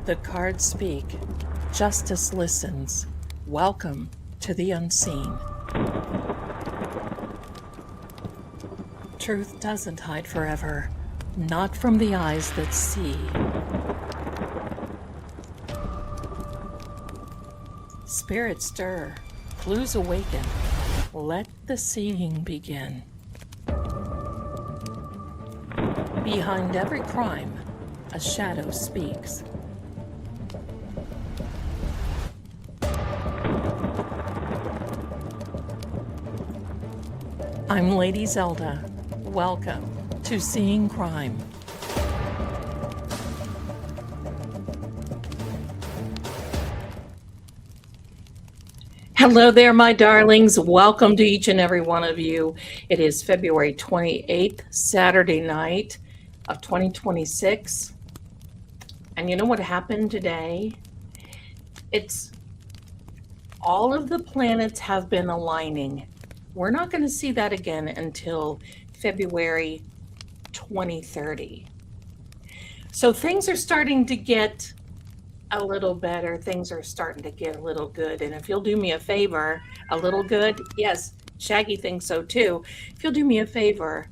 The cards speak. Justice listens. Welcome to the unseen. Truth doesn't hide forever, not from the eyes that see. Spirits stir, clues awaken. Let the seeing begin. Behind every crime, a shadow speaks. I'm Lady Zelda. Welcome to Seeing Crime. Hello there, my darlings. Welcome to each and every one of you. It is February 28th, Saturday night of 2026. And you know what happened today? It's all of the planets have been aligning. We're not going to see that again until February 2030. So things are starting to get a little better. Things are starting to get a little good. And if you'll do me a favor, a little good, yes, Shaggy thinks so too. If you'll do me a favor,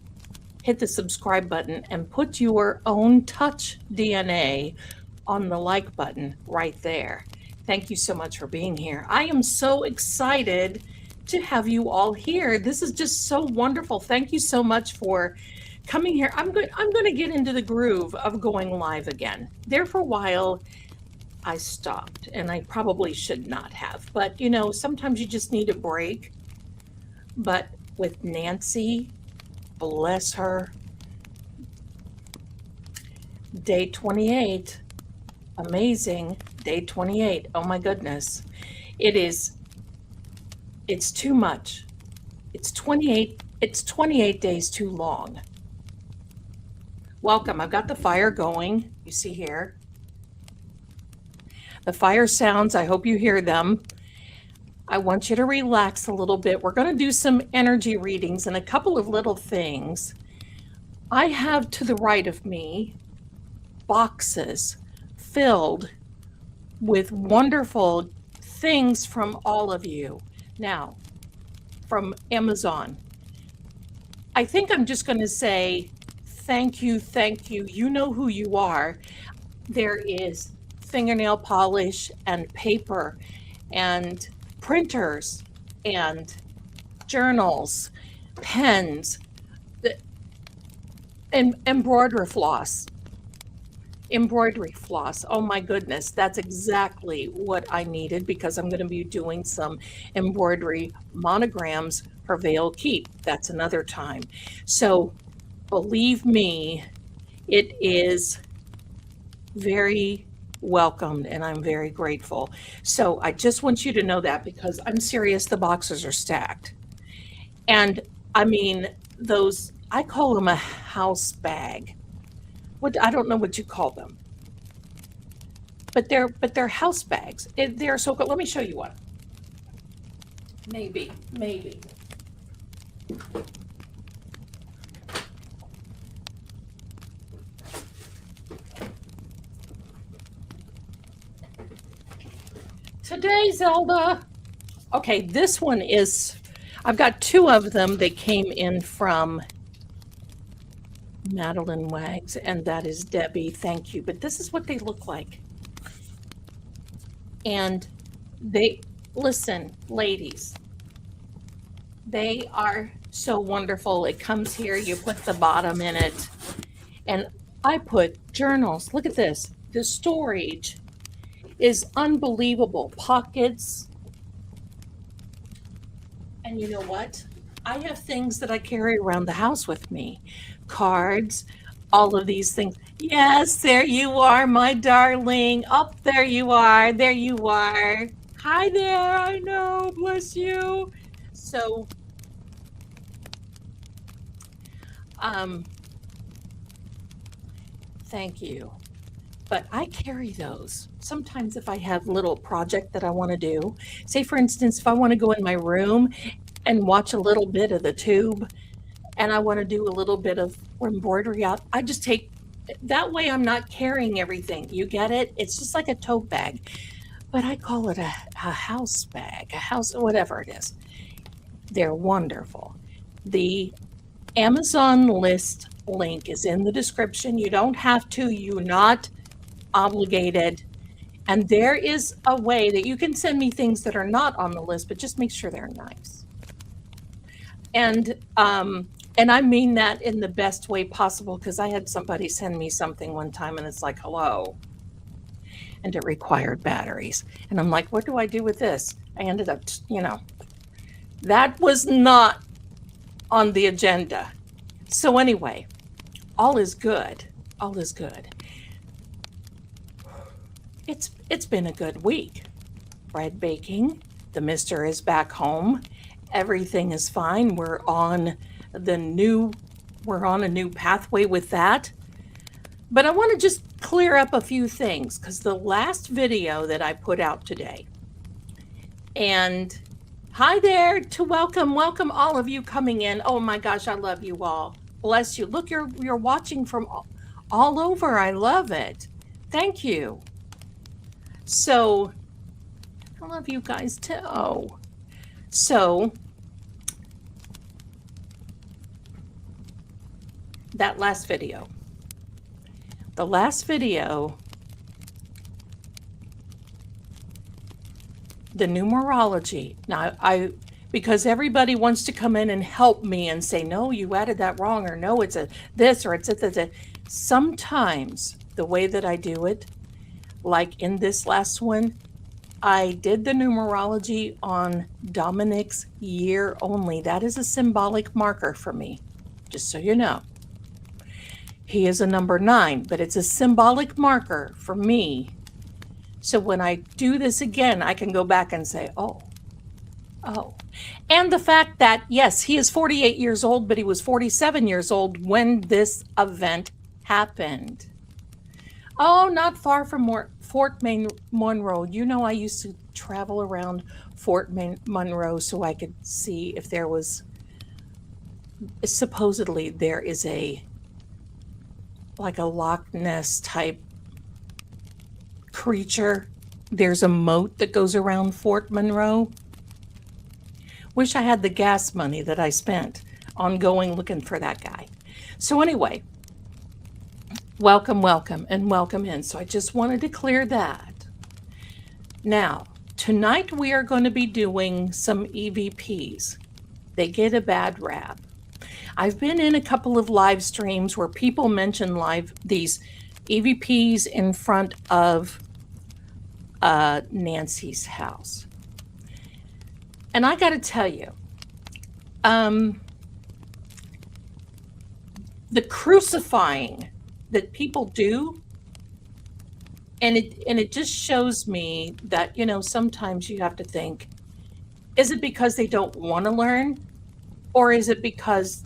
hit the subscribe button and put your own touch DNA on the like button right there. Thank you so much for being here. I am so excited to have you all here. This is just so wonderful. Thank you so much for coming here. I'm going to get into the groove of going live again. There for a while, I stopped, and I probably should not have. But, you know, sometimes you just need a break. But with Nancy, bless her, day 28, amazing, day 28. Oh my goodness. It's too much. It's 28 days too long. Welcome. I've got the fire going. You see here. The fire sounds, I hope you hear them. I want you to relax a little bit. We're going to do some energy readings and a couple of little things. I have to the right of me boxes filled with wonderful things from all of you. Now, from Amazon. I think I'm just going to say thank you, thank you. You know who you are. There is fingernail polish and paper and printers and journals, pens, and embroidery floss. Oh my goodness, that's exactly what I needed because I'm going to be doing some embroidery monograms for Veil Keep. That's another time. So believe me, it is very welcomed and I'm very grateful. So I just want you to know that because I'm serious, the boxes are stacked. And I mean, those, I call them a house bag. I don't know what you call them, but they're house bags. They're so good. Let me show you one. Maybe. Today, Zelda. Okay, this one is, I've got two of them. They came in from Madeline Wags, and that is Debbie. Thank you. But this is what they look like. And listen, ladies, they are so wonderful. It comes here, you put the bottom in it. And I put journals. Look at this. The storage is unbelievable. Pockets. And you know what? I have things that I carry around the house with me. Cards, all of these things. Yes, there you are, my darling. Up there you are. There you are. Hi there. I know. Bless you. So, thank you. But I carry those. Sometimes if I have a little project that I want to do, say for instance, if I want to go in my room and watch a little bit of the tube and I want to do a little bit of embroidery out, I just take that way I'm not carrying everything. You get it? It's just like a tote bag. But I call it a house bag, a house, whatever it is. They're wonderful. The Amazon list link is in the description. You don't have to, you're not obligated. And there is a way that you can send me things that are not on the list, but just make sure they're nice. And I mean that in the best way possible, because I had somebody send me something one time and it's like, hello. And it required batteries. And I'm like, what do I do with this? I ended up, that was not on the agenda. So anyway, all is good. All is good. It's been a good week. Bread baking. The mister is back home. Everything is fine. We're on a new pathway with that. But I want to just clear up a few things, because the last video that I put out today, and hi there to welcome all of you coming in. Oh my gosh, I love you all. Bless you. Look, you're watching from all over. I love it. Thank you. So I love you guys too. So that last video. The last video, the numerology. Now, because everybody wants to come in and help me and say, no, you added that wrong, or no, it's a this, or it's a that. Sometimes the way that I do it, like in this last one, I did the numerology on Dominic's year only. That is a symbolic marker for me, just so you know. He is a number 9, but it's a symbolic marker for me. So when I do this again, I can go back and say, oh. And the fact that, yes, he is 48 years old, but he was 47 years old when this event happened. Oh, not far from Fort Monroe. You know, I used to travel around Fort Monroe so I could see if there was, supposedly there is like a Loch Ness type creature. There's a moat that goes around Fort Monroe. Wish I had the gas money that I spent on going looking for that guy. So anyway, welcome in. So I just wanted to clear that. Now, tonight we are going to be doing some EVPs. They get a bad rap. I've been in a couple of live streams where people mention these EVPs in front of Nancy's house. And I got to tell you, the crucifying that people do, and it just shows me that, sometimes you have to think, is it because they don't want to learn? Or is it because,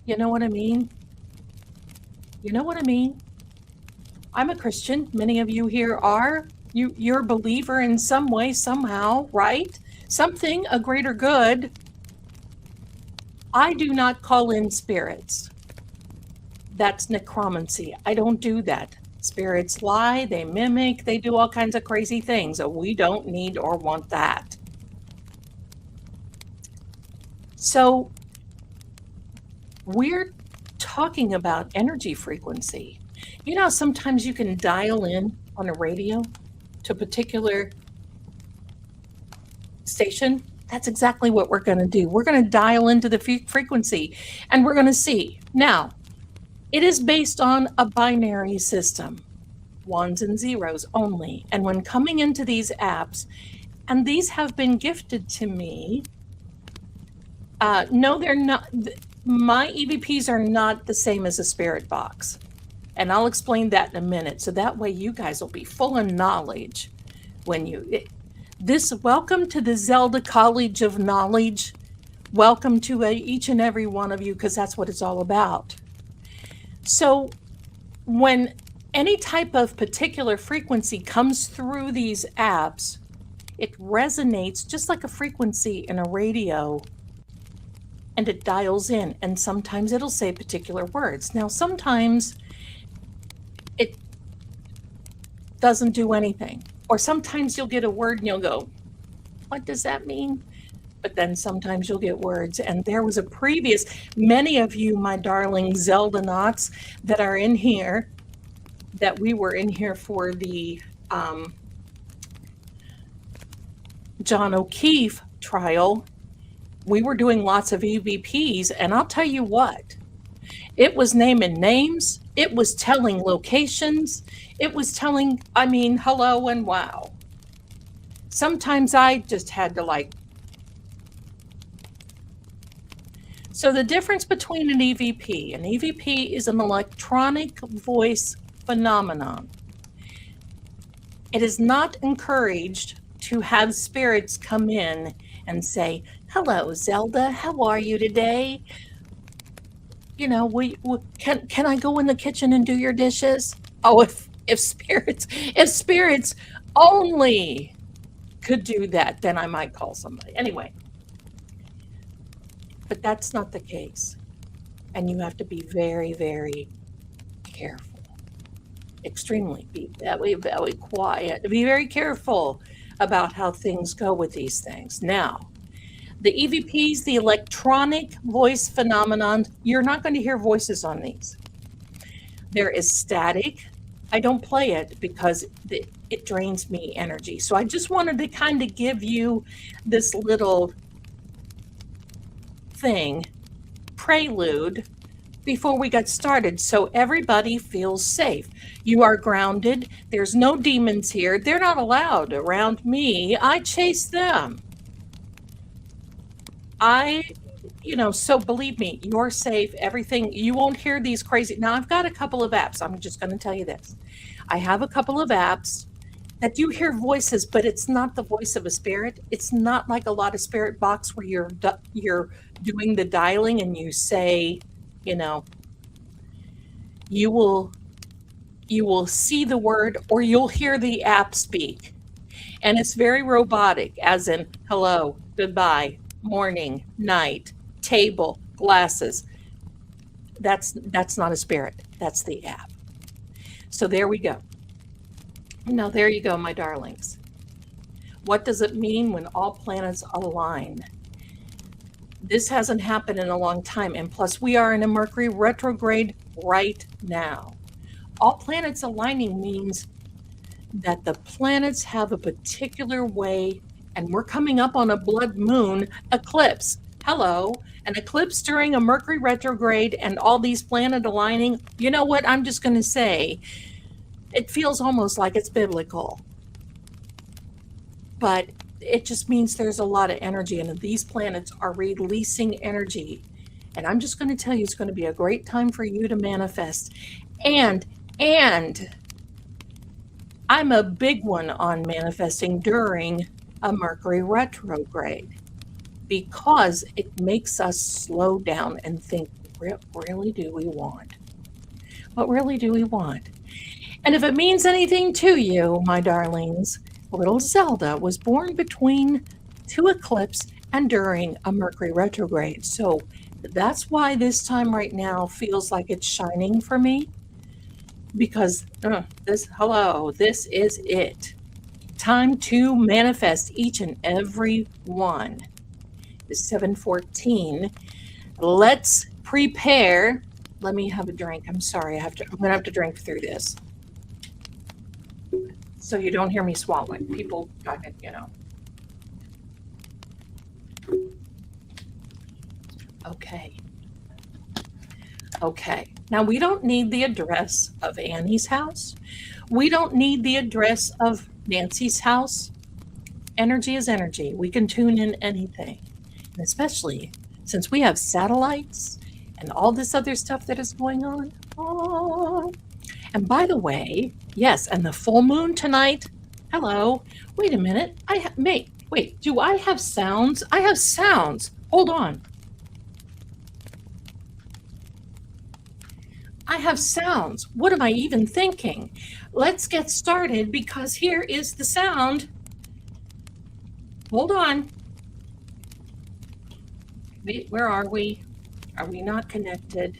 you know what I mean? I'm a Christian. Many of you here are. You're a believer in some way, somehow, right? Something, a greater good. I do not call in spirits. That's necromancy. I don't do that. Spirits lie, they mimic, they do all kinds of crazy things. So we don't need or want that. So we're talking about energy frequency. You know, sometimes you can dial in on a radio to a particular station. That's exactly what we're going to do. We're going to dial into the frequency, and we're going to see. Now, it is based on a binary system, ones and zeros only. And when coming into these apps, and these have been gifted to me, no, they're not. My EVPs are not the same as a spirit box. And I'll explain that in a minute. So that way you guys will be full of knowledge when welcome to the Zelda College of Knowledge. Welcome to each and every one of you, because that's what it's all about. So when any type of particular frequency comes through these apps, it resonates just like a frequency in a radio and it dials in, and sometimes it'll say particular words. Now, sometimes it doesn't do anything, or sometimes you'll get a word and you'll go, what does that mean? But then sometimes you'll get words. And there was a previous, many of you, my darling Zelda knots that are in here, that we were in here for the John O'Keefe trial. We were doing lots of EVPs, and I'll tell you what, it was naming names, it was telling locations, it was telling, I mean, hello and wow. Sometimes I just had to like. So the difference between an EVP is an electronic voice phenomenon. It is not encouraged to have spirits come in and say, hello, Zelda, how are you today? You know, can I go in the kitchen and do your dishes? Oh, if spirits only could do that, then I might call somebody. Anyway, but that's not the case. And you have to be very, very careful. Extremely, be very, very quiet. Be very careful about how things go with these things. Now, the EVPs, the electronic voice phenomenon, you're not going to hear voices on these. There is static. I don't play it because it drains me energy. So I just wanted to kind of give you this little thing, prelude, before we got started, so everybody feels safe. You are grounded. There's no demons here. They're not allowed around me. I chase them. So believe me, you're safe. Everything, you won't hear these crazy. Now, I've got a couple of apps. I'm just going to tell you this. I have a couple of apps that you hear voices, but it's not the voice of a spirit. It's not like a lot of spirit box where you're doing the dialing and you say, you will see the word or you'll hear the app speak. And it's very robotic, as in hello, goodbye, morning, night, table, glasses. That's not a spirit. That's the app. So there we go. Now there you go, my darlings. What does it mean when all planets align? This hasn't happened in a long time, and plus we are in a Mercury retrograde right now. All planets aligning means that the planets have a particular way, and we're coming up on a blood moon eclipse. Hello, an eclipse during a Mercury retrograde and all these planet aligning. You know what? I'm just going to say, it feels almost like it's biblical. But it just means there's a lot of energy, and these planets are releasing energy. And I'm just going to tell you, it's going to be a great time for you to manifest. And I'm a big one on manifesting during a Mercury retrograde because it makes us slow down and think, what really do we want? What really do we want? And if it means anything to you, my darlings, little Zelda was born between two eclipses and during a Mercury retrograde. So that's why this time right now feels like it's shining for me, because this is it. Time to manifest each and every one. It's 7:14. Let's prepare. Let me have a drink. I'm sorry. I'm going to have to drink through this, so you don't hear me swallowing. People, Okay. Now, we don't need the address of Annie's house. We don't need the address of Nancy's house. Energy is energy. We can tune in anything. And especially since we have satellites and all this other stuff that is going on. Oh. And by the way, yes, and the full moon tonight. Hello. Wait a minute. Wait, do I have sounds? I have sounds. Hold on. I have sounds. What am I even thinking? Let's get started because here is the sound. Hold on. Where are we? Are we not connected?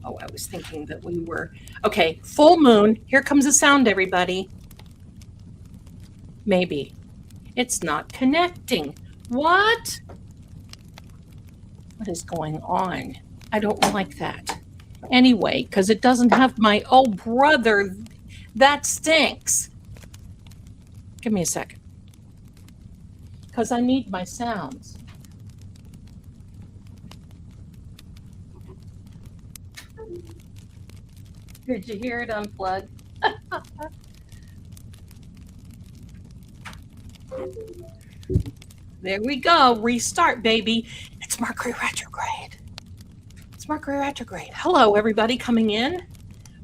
Oh, I was thinking that we were. Okay, full moon. Here comes the sound, everybody. Maybe. It's not connecting. What? What is going on? I don't like that. Anyway, because it doesn't have my. Oh, brother, that stinks. Give me a second. Because I need my sounds. Did you hear it unplug? There we go. Restart, baby. It's Mercury retrograde. It's Mercury retrograde. Hello, everybody coming in.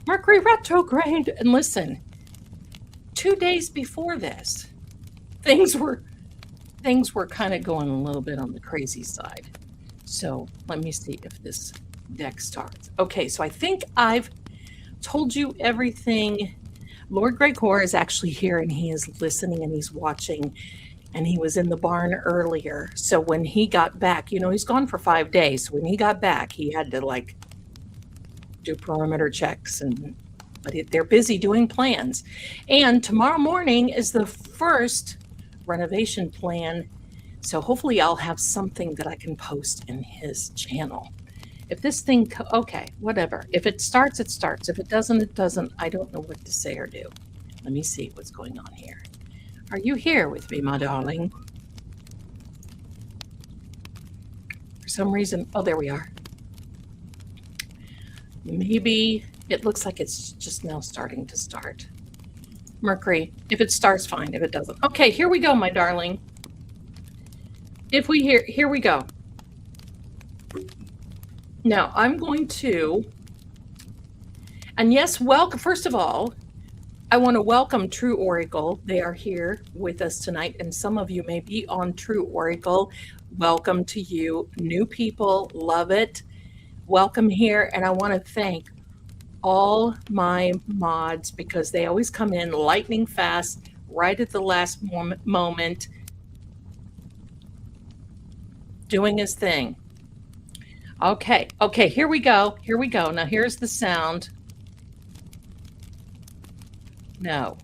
Mercury retrograde. And listen, 2 days before this, things were kind of going a little bit on the crazy side. So let me see if this deck starts. Okay, so I think I've told you everything. Lord Gregor is actually here and he is listening and he's watching, and he was in the barn earlier. So when he got back, you know, he's gone for 5 days. So when he got back, he had to like do perimeter checks, but they're busy doing plans. And tomorrow morning is the first renovation plan. So hopefully I'll have something that I can post in his channel. If this thing, okay, whatever. If it starts, it starts. If it doesn't, it doesn't. I don't know what to say or do. Let me see what's going on here. Are you here with me, my darling? For some reason, oh, there we are. Maybe it looks like it's just now starting to start. Mercury, if it starts, fine. If it doesn't. Okay, here we go, my darling. If we here we go. Now, I'm going to, and yes, welcome, first of all, I want to welcome True Oracle. They are here with us tonight, and some of you may be on True Oracle. Welcome to you. New people, love it. Welcome here, and I want to thank all my mods because they always come in lightning fast, right at the last moment, doing his thing. Okay, here we go. Here we go. Now here's the sound. No.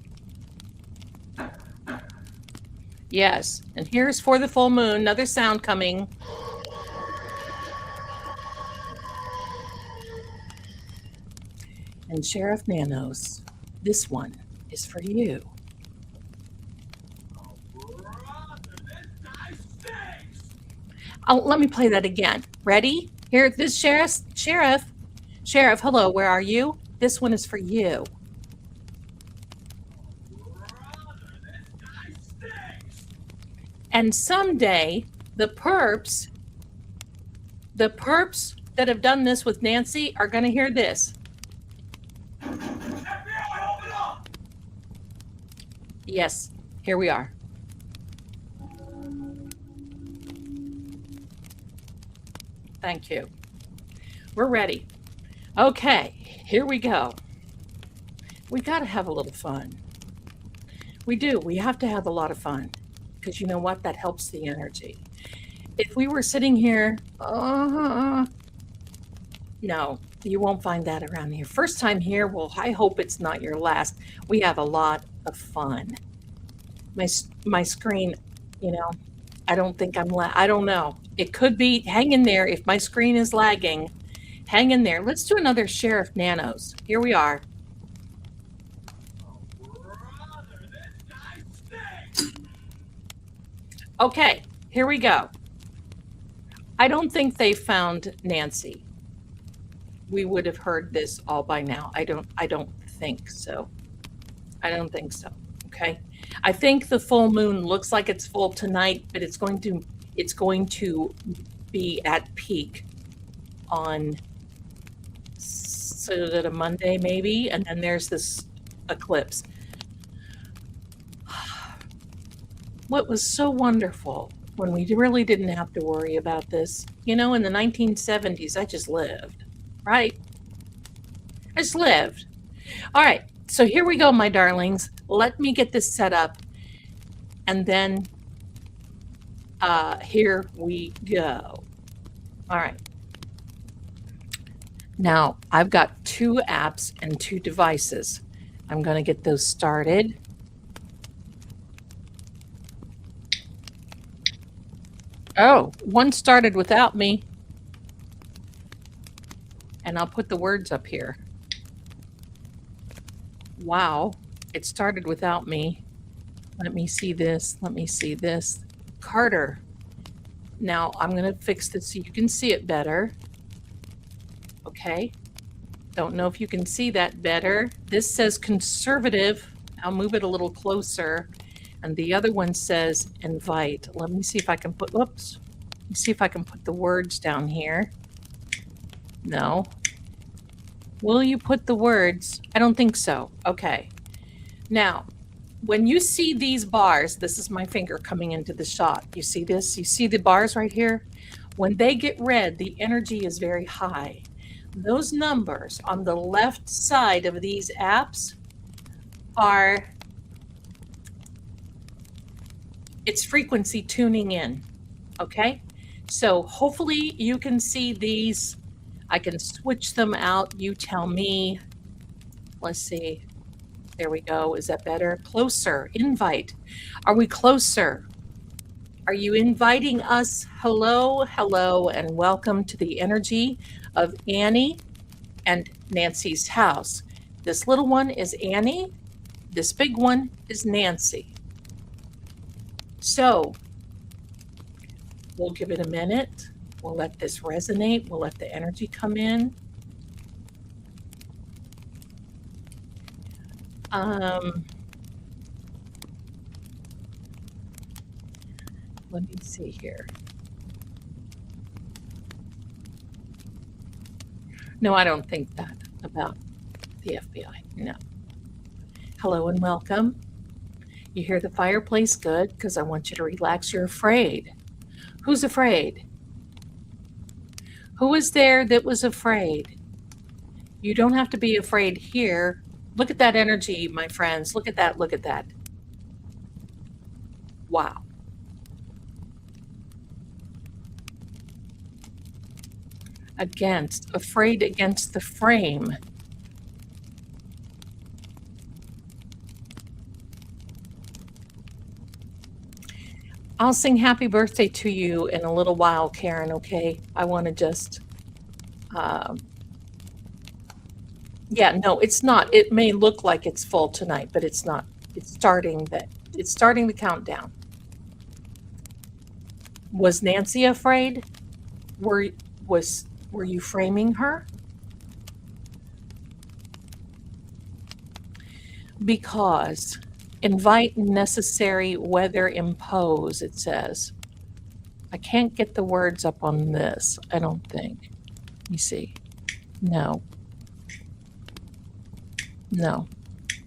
Yes, and here's for the full moon, another sound coming. And Sheriff Nanos, this one is for you. Oh, let me play that again. Ready? Here, this Sheriff, hello, where are you? This one is for you. And someday, the perps that have done this with Nancy are going to hear this. Yes, here we are. Thank you. We're ready. Okay, here we go. We got to have a little fun. We do. We have to have a lot of fun because you know what? That helps the energy. If we were sitting here, no, you won't find that around here. First time here, well, I hope it's not your last. We have a lot of fun. My screen, you know, I don't think I don't know. It could be, hang in there. If my screen is lagging, hang in there. Let's do another Sheriff Nanos. Here we are. Okay, here we go. I don't think they found Nancy. We would have heard this all by now. I don't think so. I don't think so. Okay. I think the full moon looks like it's full tonight, but it's going to be at peak on so that a Monday maybe, and then there's this eclipse. What was so wonderful when we really didn't have to worry about this, you know, in the 1970s, I just lived, right? I just lived. All right, so here we go, my darlings. Let me get this set up, and then here we go. All right. Now, I've got 2 apps and 2 devices. I'm going to get those started. Oh, one started without me. And I'll put the words up here. Wow, it started without me. Let me see this. Let me see this. Carter. Now, I'm going to fix this so you can see it better. Okay. Don't know if you can see that better. This says conservative. I'll move it a little closer. And the other one says invite. Let me see if I can put, oops. Let me see if I can put the words down here. No. Will you put the words? I don't think so. Okay. Now, when you see these bars, this is my finger coming into the shot. You see this? You see the bars right here? When they get red, the energy is very high. Those numbers on the left side of these apps are, it's frequency tuning in, okay? So hopefully you can see these. I can switch them out. You tell me. Let's see. There we go. Is that better? Closer. Invite. Are we closer? Are you inviting us? Hello, hello, and welcome to the energy of Annie and Nancy's house. This little one is Annie. This big one is Nancy. So we'll give it a minute. We'll let this resonate. We'll let the energy come in. Let me see here. No, I don't think that about the FBI. No. Hello and welcome. You hear the fireplace? Good, because I want you to relax. You're afraid. Who's afraid? Who was there that was afraid? You don't have to be afraid here. Look at that energy, my friends. Look at that. Look at that. Wow. Afraid against the frame. I'll sing happy birthday to you in a little while, Karen, okay? I want to just, yeah, no, it's not. It may look like it's full tonight, but it's not. It's starting the countdown. Was Nancy afraid? Were you framing her? Because invite necessary, whether impose, it says. I can't get the words up on this, I don't think. Let me see. No. No.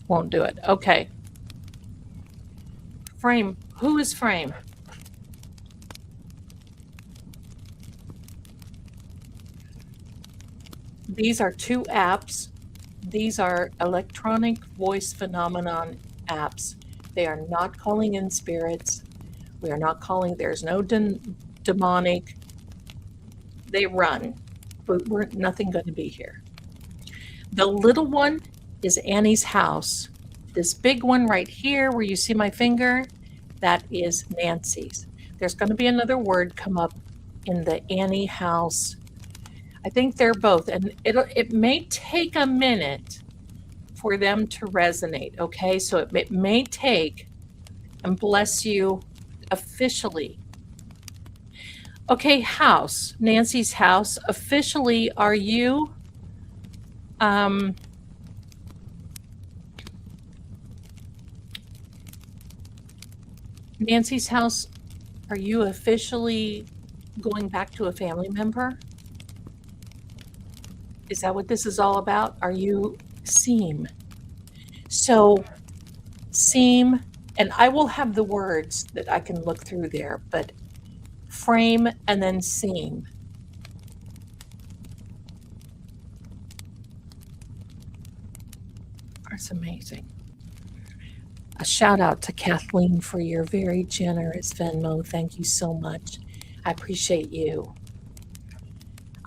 Won't do it. Okay. Frame. Who is frame? These are 2 apps. These are electronic voice phenomenon apps. They are not calling in spirits. We are not calling, there's no demonic. They run, but we're nothing going to be here. The little one is Annie's house. This big one right here where you see my finger, that is Nancy's. There's going to be another word come up in the Annie house. I think they're both, and it may take a minute for them to resonate, okay? So it may take, and bless you officially. Okay, house, Nancy's house. Officially, are you, Nancy's house, are you officially going back to a family member? Is that what this is all about? Are you seam? So seam, and I will have the words that I can look through there, but frame and then seam. That's amazing. A shout out to Kathleen for your very generous Venmo. Thank you so much. I appreciate you.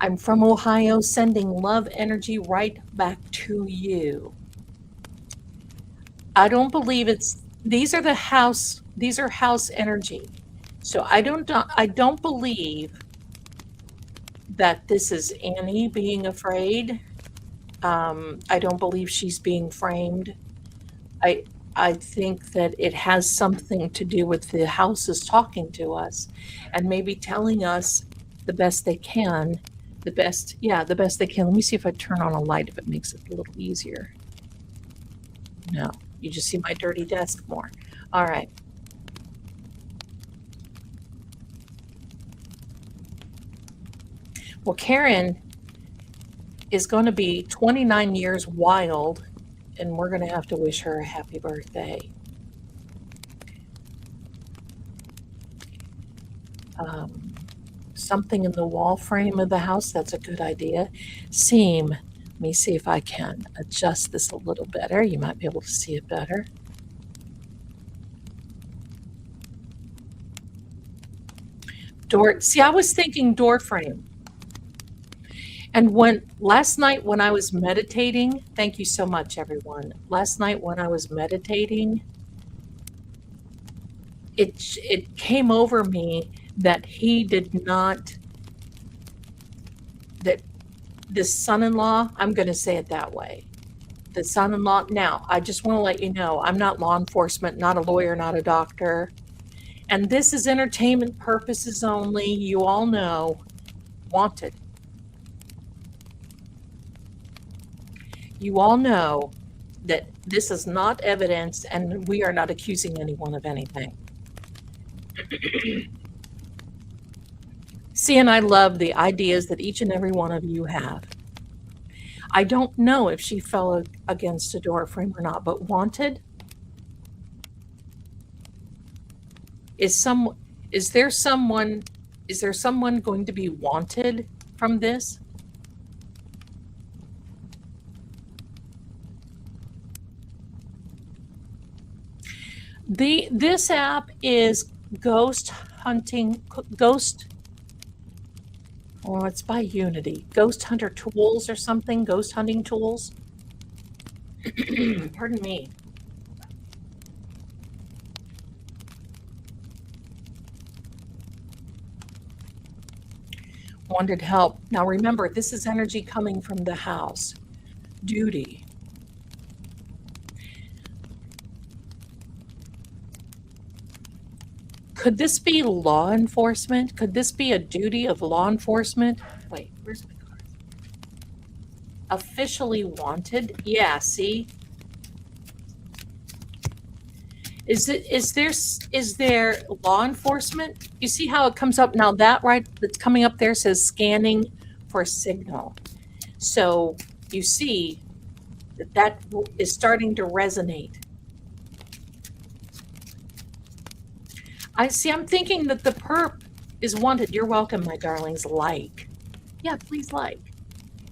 I'm from Ohio, sending love energy right back to you. I don't believe it's these are house energy. So I don't believe that this is Annie being afraid. I don't believe she's being framed. I I think that it has something to do with the houses talking to us and maybe telling us the best they can. The best they can. Let me see if I turn on a light if it makes it a little easier. No, you just see my dirty desk more. All right. Well, Karen is going to be 29 years wild, and we're going to have to wish her a happy birthday. Um, Something in the wall frame of the house, that's a good idea. Seam. Let me see if I can adjust this a little better. You might be able to see it better. Door. See, I was thinking door frame. And when last night when I was meditating, thank you so much, everyone. Last night when I was meditating, it came over me that he did not that this son-in-law, I'm going to say it that way. The son-in-law. Now, I just want to let you know, I'm not law enforcement, not a lawyer, not a doctor. And this is entertainment purposes only. You all know, wanted. You all know that this is not evidence and we are not accusing anyone of anything. See, and I love the ideas that each and every one of you have. I don't know if she fell against a door frame or not, but wanted is some is there someone going to be wanted from this? This app is ghost hunting ghost oh, it's by Unity. Ghost Hunter Tools or something, ghost hunting tools. Pardon me. Wanted help. Now remember, this is energy coming from the house. Duty. Could this be law enforcement? Could this be a duty of law enforcement? Wait, where's my card? Officially wanted? Yeah, see? Is there law enforcement? You see how it comes up now? That right that's coming up there says scanning for a signal. So you see that is starting to resonate. I'm thinking that the perp is wanted. You're welcome, my darlings. Like. Yeah, please like.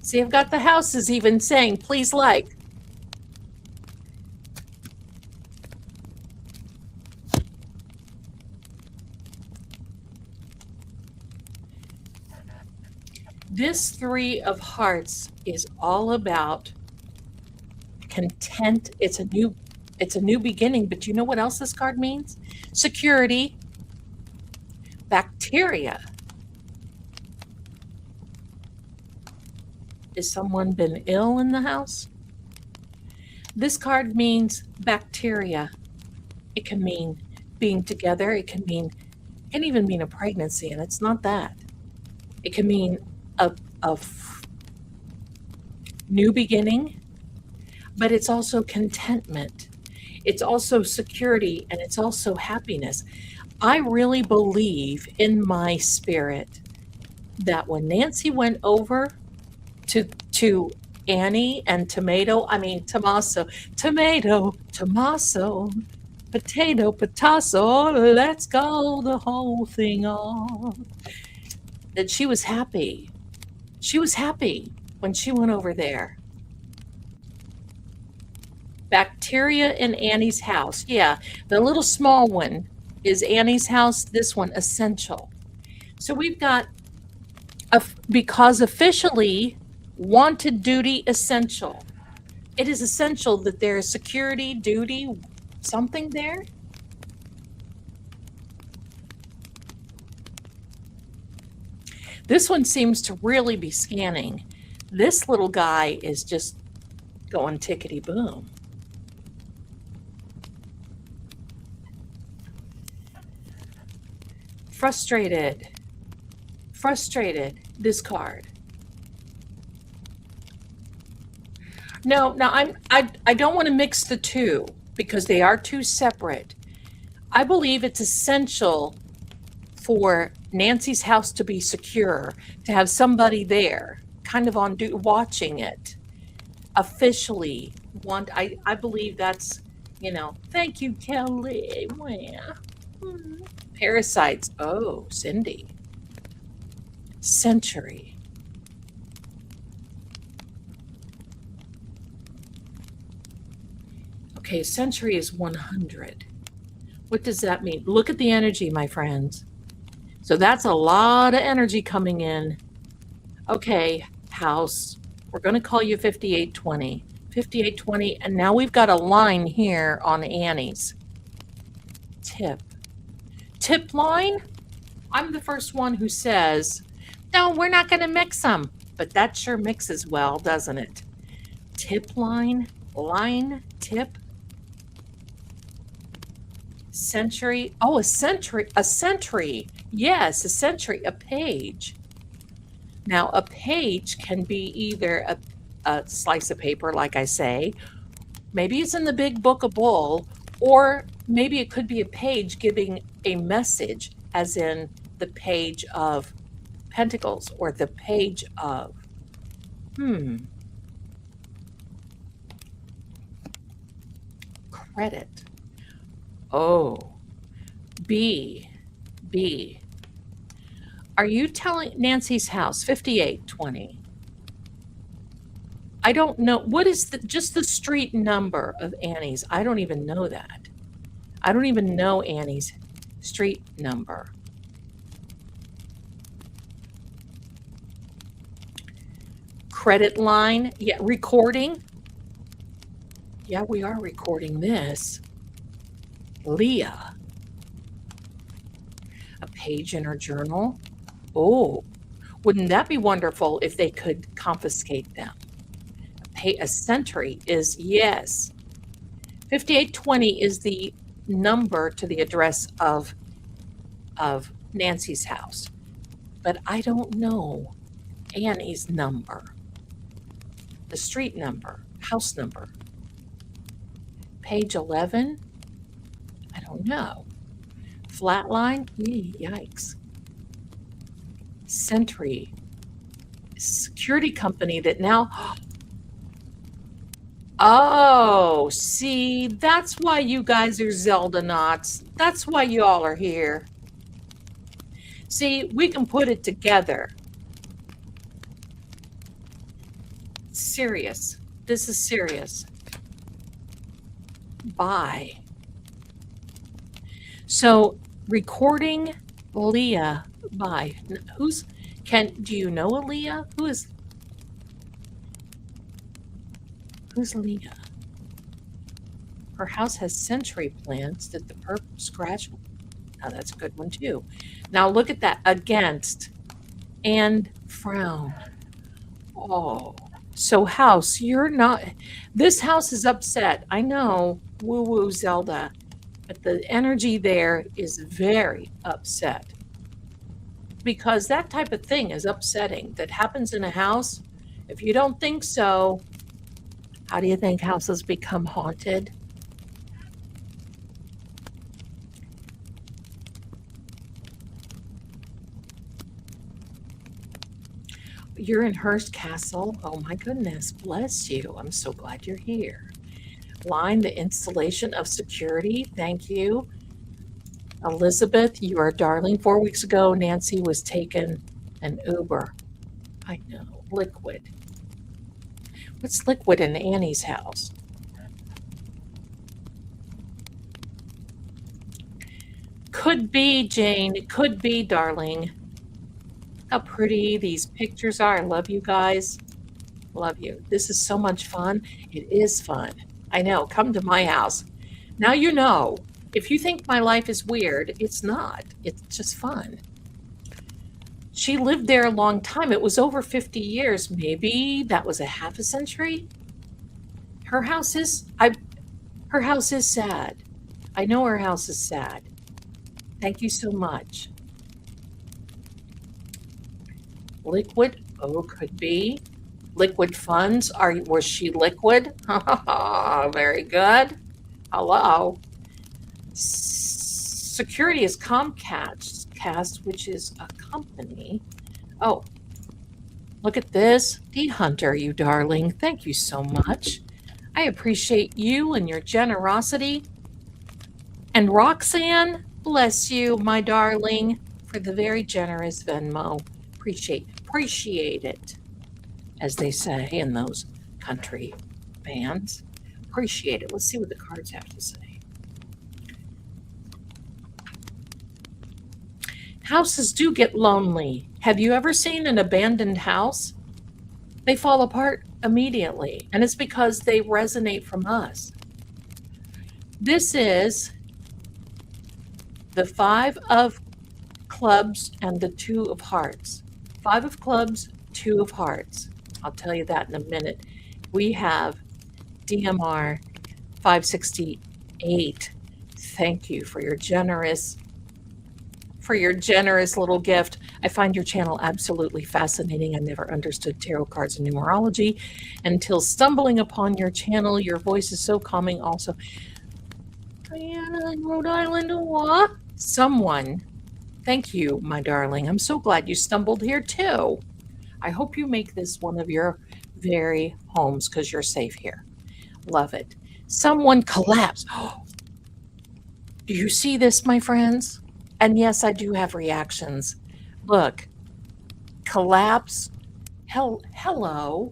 See, I've got the houses even saying, please like. This Three of Hearts is all about content. It's a new beginning, but you know what else this card means? Security, bacteria. Has someone been ill in the house? This card means bacteria. It can mean being together. It can even mean a pregnancy, and it's not that. It can mean a new beginning, but it's also contentment. It's also security, and it's also happiness. I really believe in my spirit that when Nancy went over to Annie and Tommaso, potato, potasso, let's go the whole thing on. That she was happy. She was happy when she went over there. Bacteria in Annie's house. Yeah, the little small one is Annie's house. This one, essential. So we've got Because officially, wanted duty essential. It is essential that there is security, duty, something there. This one seems to really be scanning. This little guy is just going tickety boom. Frustrated. Frustrated. Discard. No, I don't want to mix the two because they are two separate. I believe it's essential for Nancy's house to be secure, to have somebody there, kind of on watching it. Officially, I believe that's, thank you, Kelly. Parasites. Oh, Cindy. Century. Okay, century is 100. What does that mean? Look at the energy, my friends. So that's a lot of energy coming in. Okay, house. We're going to call you 5820. 5820, and now we've got a line here on Annie's. Tip. Tip line? I'm the first one who says, no, we're not going to mix them. But that sure mixes well, doesn't it? Tip line, tip. Century. Oh, a century. Yes, a century, a page. Now, a page can be either a slice of paper, like I say. Maybe it's in the big book of Bull, or maybe it could be a page giving a message, as in the page of Pentacles or the page of, credit. Oh, B. Are you telling Nancy's house, 5820? I don't know. What is just the street number of Annie's? I don't even know that. I don't even know Annie's street number. Credit line. Yeah, recording. Yeah, we are recording this. Leah. A page in her journal. Oh, wouldn't that be wonderful if they could confiscate them? A century is, yes. 5820 is the number to the address of Nancy's house. But I don't know Annie's number. The street number, house number. Page 11? I don't know. Flatline? Yikes. Century. Security company that now... Oh, see, that's why you guys are Zelda knots. That's why you all are here. See, we can put it together. Serious. This is serious. Bye. So, recording Leah by do you know a Leah? Who's Leah? Her house has century plants that the purple scratch. Oh, that's a good one too. Now look at that. Against and frown. Oh, so house, you're not. This house is upset. I know, woo woo Zelda, but the energy there is very upset. Because that type of thing is upsetting. That happens in a house. If you don't think so, how do you think houses become haunted? You're in Hearst Castle. Oh my goodness, bless you. I'm so glad you're here. Line, the installation of security. Thank you. Elizabeth, you are darling. 4 weeks ago, Nancy was taken an Uber. I know. Liquid. What's liquid in Annie's house? Could be, Jane. It could be, darling. How pretty these pictures are. I love you guys. Love you. This is so much fun. It is fun. I know. Come to my house. Now you know. If you think my life is weird, it's not. It's just fun. She lived there a long time. It was over 50 years. Maybe that was a half a century. Her house is her house is sad. I know her house is sad. Thank you so much. Liquid? Oh, could be. Liquid funds? Was she liquid? Very good. Hello. Security is Comcast, which is a company. Oh, look at this. D-Hunter, you darling. Thank you so much. I appreciate you and your generosity. And Roxanne, bless you, my darling, for the very generous Venmo. Appreciate it, as they say in those country bands. Appreciate it. Let's see what the cards have to say. Houses do get lonely. Have you ever seen an abandoned house? They fall apart immediately, and it's because they resonate from us. This is the 5 of clubs and the 2 of hearts. 5 of clubs, 2 of hearts. I'll tell you that in a minute. We have DMR 568. Thank you for your generous little gift. I find your channel absolutely fascinating. I never understood tarot cards and numerology until stumbling upon your channel. Your voice is so calming also. Diana in Rhode Island, what? Someone, thank you, my darling. I'm so glad you stumbled here too. I hope you make this one of your very homes because you're safe here. Love it. Someone collapsed. Do you see this, my friends? And yes, I do have reactions. Look, collapse. Hello.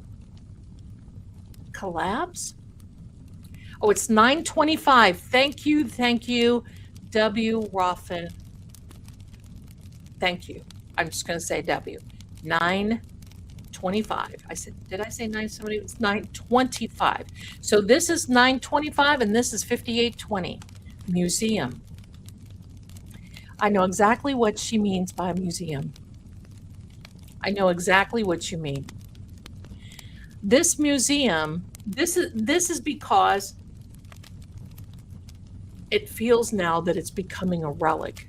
Collapse? Oh, it's 9:25. Thank you. W. Roffin. Thank you. I'm just going to say W. 9:25. Did I say 9:70? It's 9:25. So this is 9:25 and this is 58:20. Museum. I know exactly what she means by a museum. I know exactly what you mean. This museum, this is because it feels now that it's becoming a relic.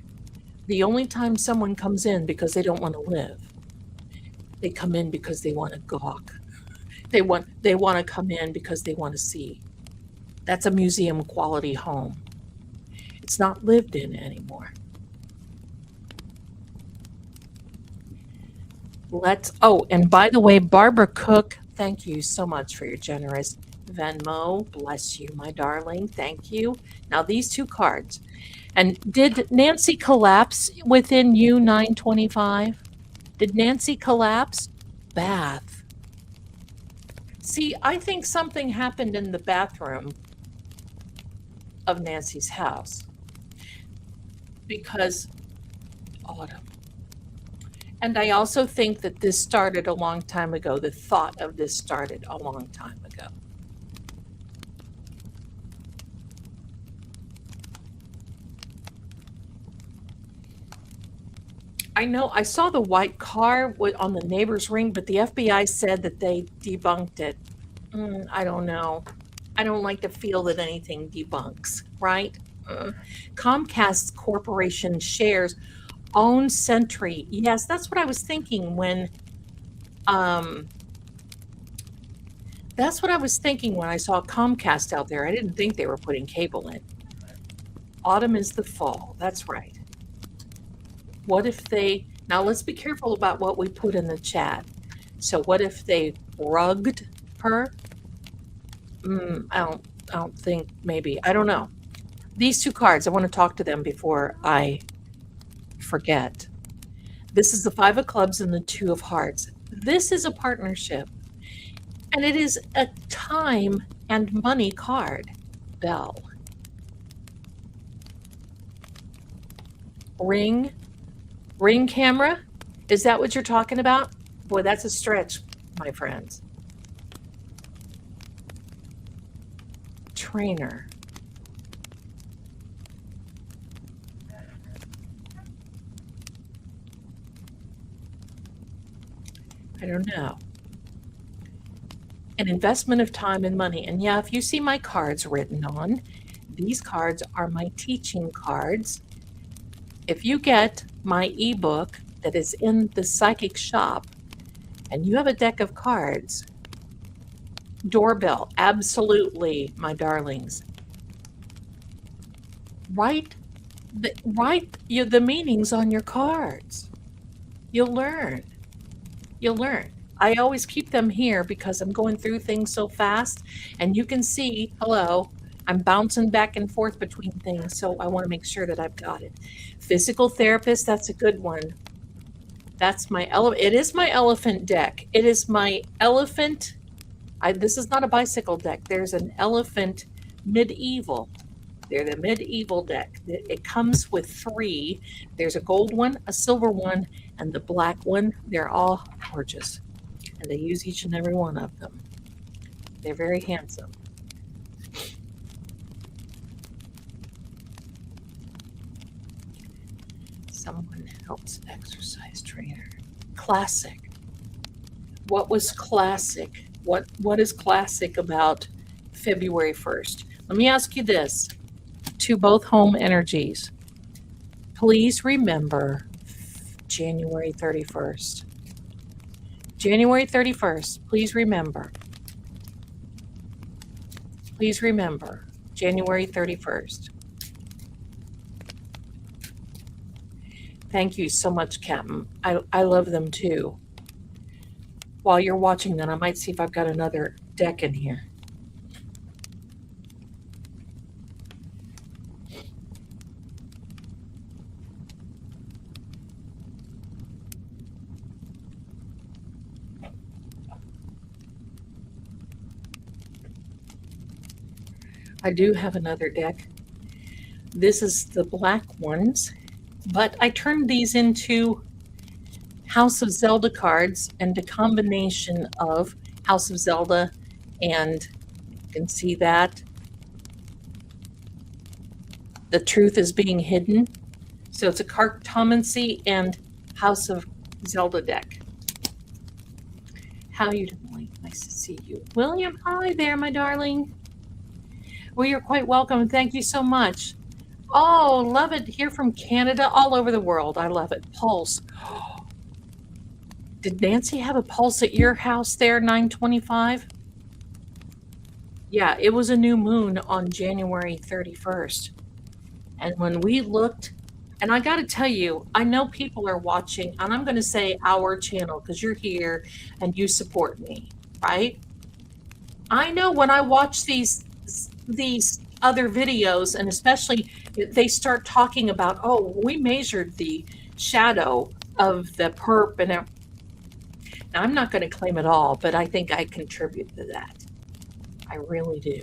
The only time someone comes in because they don't want to live, they come in because they want to gawk. They want to come in because they want to see. That's a museum quality home. It's not lived in anymore. And by the way, Barbara Cook, thank you so much for your generous Venmo. Bless you, my darling. Thank you. Now these 2 cards. And did Nancy collapse within you 9:25? Did Nancy collapse? Bath. See, I think something happened in the bathroom of Nancy's house. Because autumn. And I also think that this started a long time ago. The thought of this started a long time ago. I know I saw the white car on the neighbor's ring, but the FBI said that they debunked it. I don't know. I don't like to feel that anything debunks, right? Comcast Corporation shares own Sentry. Yes, that's what I was thinking when that's what I was thinking when I saw Comcast out there. I didn't think they were putting cable in. Autumn is the fall. That's right. What if now let's be careful about what we put in the chat. So what if they rugged her? I don't think, maybe. I don't know. These 2 cards, I want to talk to them before I forget. This is the 5 of clubs and the 2 of hearts. This is a partnership, and it is a time and money card. Bell. Ring camera. Is that what you're talking about? Boy, that's a stretch, my friends. Trainer. I don't know. An investment of time and money. And yeah, if you see my cards written on, these cards are my teaching cards. If you get my ebook that is in the psychic shop and you have a deck of cards, doorbell, absolutely, my darlings. Write the meanings on your cards. You'll learn. You'll learn. I always keep them here because I'm going through things so fast, and you can see, hello, I'm bouncing back and forth between things, so I want to make sure that I've got it. Physical therapist, that's a good one. That's my it is my elephant deck. It is my elephant. This is not a bicycle deck. There's an elephant medieval. They're the medieval deck. It comes with 3. There's a gold one, a silver one, and the black one. They're all gorgeous. And they use each and every one of them. They're very handsome. Someone helps exercise trainer. Classic. What was classic? What is classic about February 1st? Let me ask you this. To both home energies, please remember January 31st. January 31st, please remember. Please remember January 31st. Thank you so much, Captain. I love them too. While you're watching that, I might see if I've got another deck in here. I do have another deck. This is the black ones, but I turned these into House of Zelda cards and a combination of House of Zelda and you can see that the truth is being hidden. So it's a Cartomancy and House of Zelda deck. How are you doing? Nice to see you. William, hi there, my darling. Well, you're quite welcome. Thank you so much. Oh, love it here from Canada, all over the world. I love it. Pulse. Did Nancy have a pulse at your house there, 925? Yeah, it was a new moon on January 31st. And when we looked, and I got to tell you, I know people are watching, and I'm going to say our channel because you're here and you support me, right? I know when I watch these other videos, and especially they start talking about, oh, we measured the shadow of the perp, and now I'm not going to claim it all, but I think I contribute to that. I really do.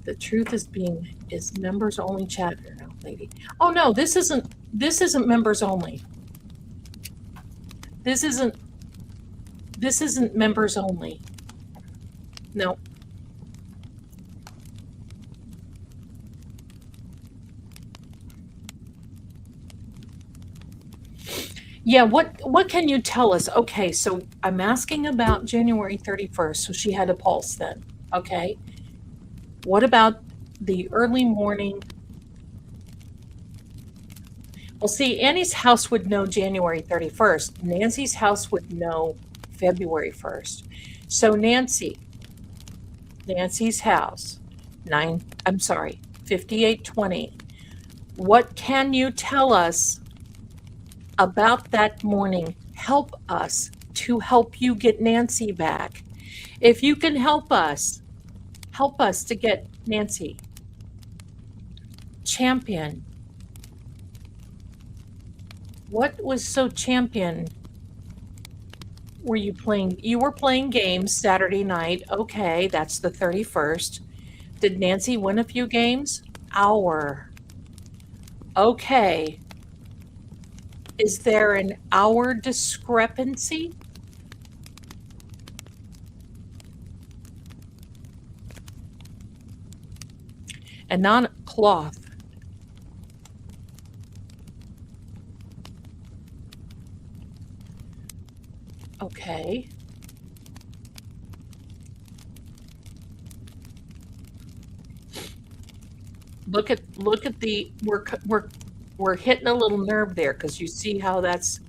The truth is members only chat, no, lady. Oh no, this isn't members only. This isn't members only. No. Yeah, what can you tell us? Okay, so I'm asking about January 31st. So she had a pulse then. Okay. What about the early morning? Well, see, Annie's house would know January 31st. Nancy's house would know February 1st. So Nancy's house, 5820. What can you tell us about that morning? Help us to help you get Nancy back. If you can help us to get Nancy. Champion. What was so champion? Were you playing? You were playing games Saturday night. Okay, that's the 31st. Did Nancy win a few games? Okay. Is there an hour discrepancy? And non-cloth. Okay. Look at the we're hitting a little nerve there because you see how that's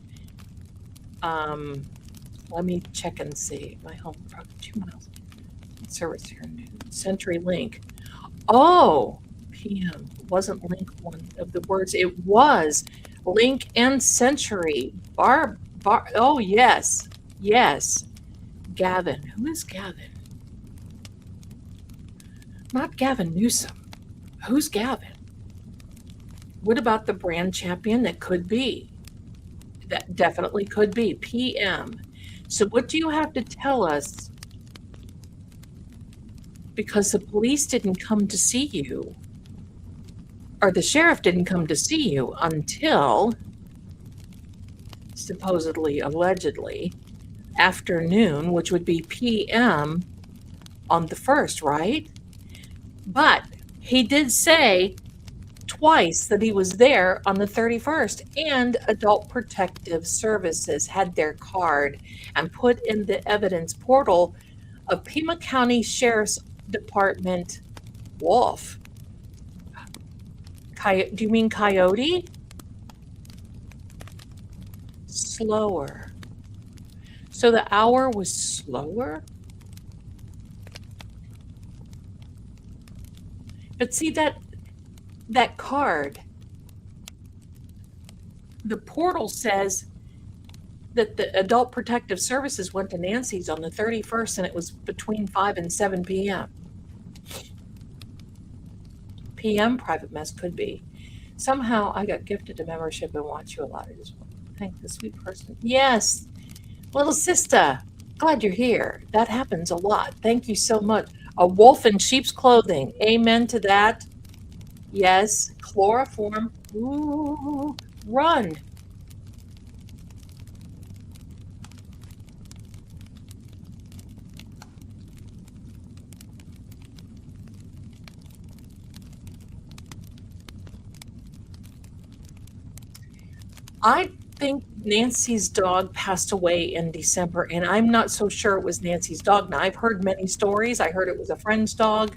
let me check and see. My home from 2 miles. Service here. Century Link. Oh, PM. Wasn't Link one of the words? It was Link and Century. Oh, yes. Yes. Gavin. Who is Gavin? Not Gavin Newsom. Who's Gavin? What about the brand champion? That could be. That definitely could be. PM. So what do you have to tell us? Because the police didn't come to see you, or the sheriff didn't come to see you until, supposedly, allegedly, afternoon, which would be PM on the 1st, right? But he did say twice that he was there on the 31st, and Adult Protective Services had their card and put in the evidence portal of Pima County Sheriff's Department wolf. Do you mean coyote? Slower. So the hour was slower? But see that card, the portal says that the Adult Protective Services went to Nancy's on the 31st, and it was between 5 and 7 p.m. PM private mess could be. Somehow I got gifted a membership and watch you a lot. I just want to thank the sweet person. Yes, little sister, glad you're here. That happens a lot. Thank you so much. A wolf in sheep's clothing. Amen to that. Yes, chloroform. Ooh, run. I think Nancy's dog passed away in December, and I'm not so sure it was Nancy's dog. Now, I've heard many stories. I heard it was a friend's dog.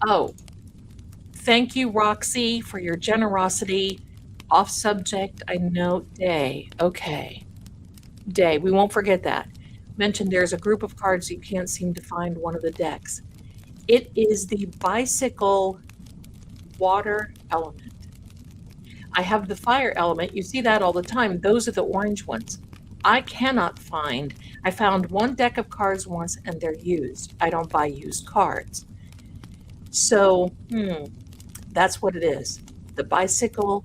Oh, thank you, Roxy, for your generosity. Off subject, I know day. Okay. Day. We won't forget that. Mentioned there's a group of cards you can't seem to find one of the decks. It is the bicycle water element. I have the fire element. You see that all the time. Those are the orange ones. I cannot find. I found one deck of cards once, and they're used. I don't buy used cards. So, that's what it is. The bicycle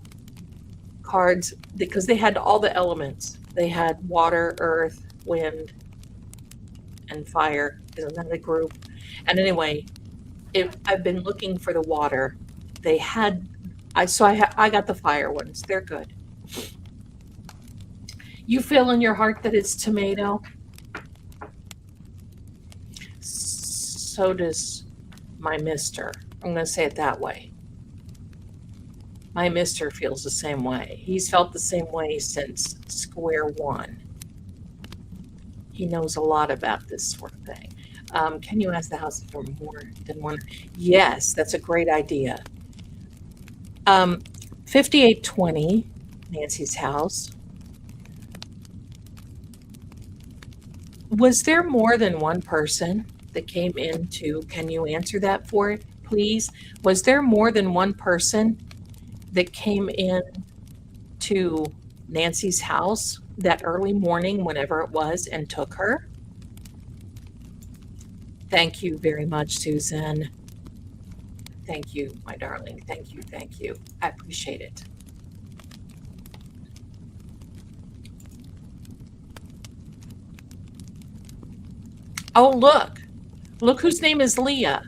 cards, because they had all the elements. They had water, earth, wind, and fire. Isn't that a group? And anyway, I've been looking for the water. They had, I got the fire ones. They're good. You feel in your heart that it's tomato? So does my mister. I'm going to say it that way. My mister feels the same way. He's felt the same way since square one. He knows a lot about this sort of thing. Can you ask the house for more than one? Yes, that's a great idea. 5820, Nancy's house. Was there more than one person that came into, can you answer that for, please? Was there more than one person that came in to Nancy's house that early morning, whenever it was, and took her? Thank you very much, Susan. Thank you, my darling. Thank you. Thank you. I appreciate it. Oh, look. Look whose name is Leah.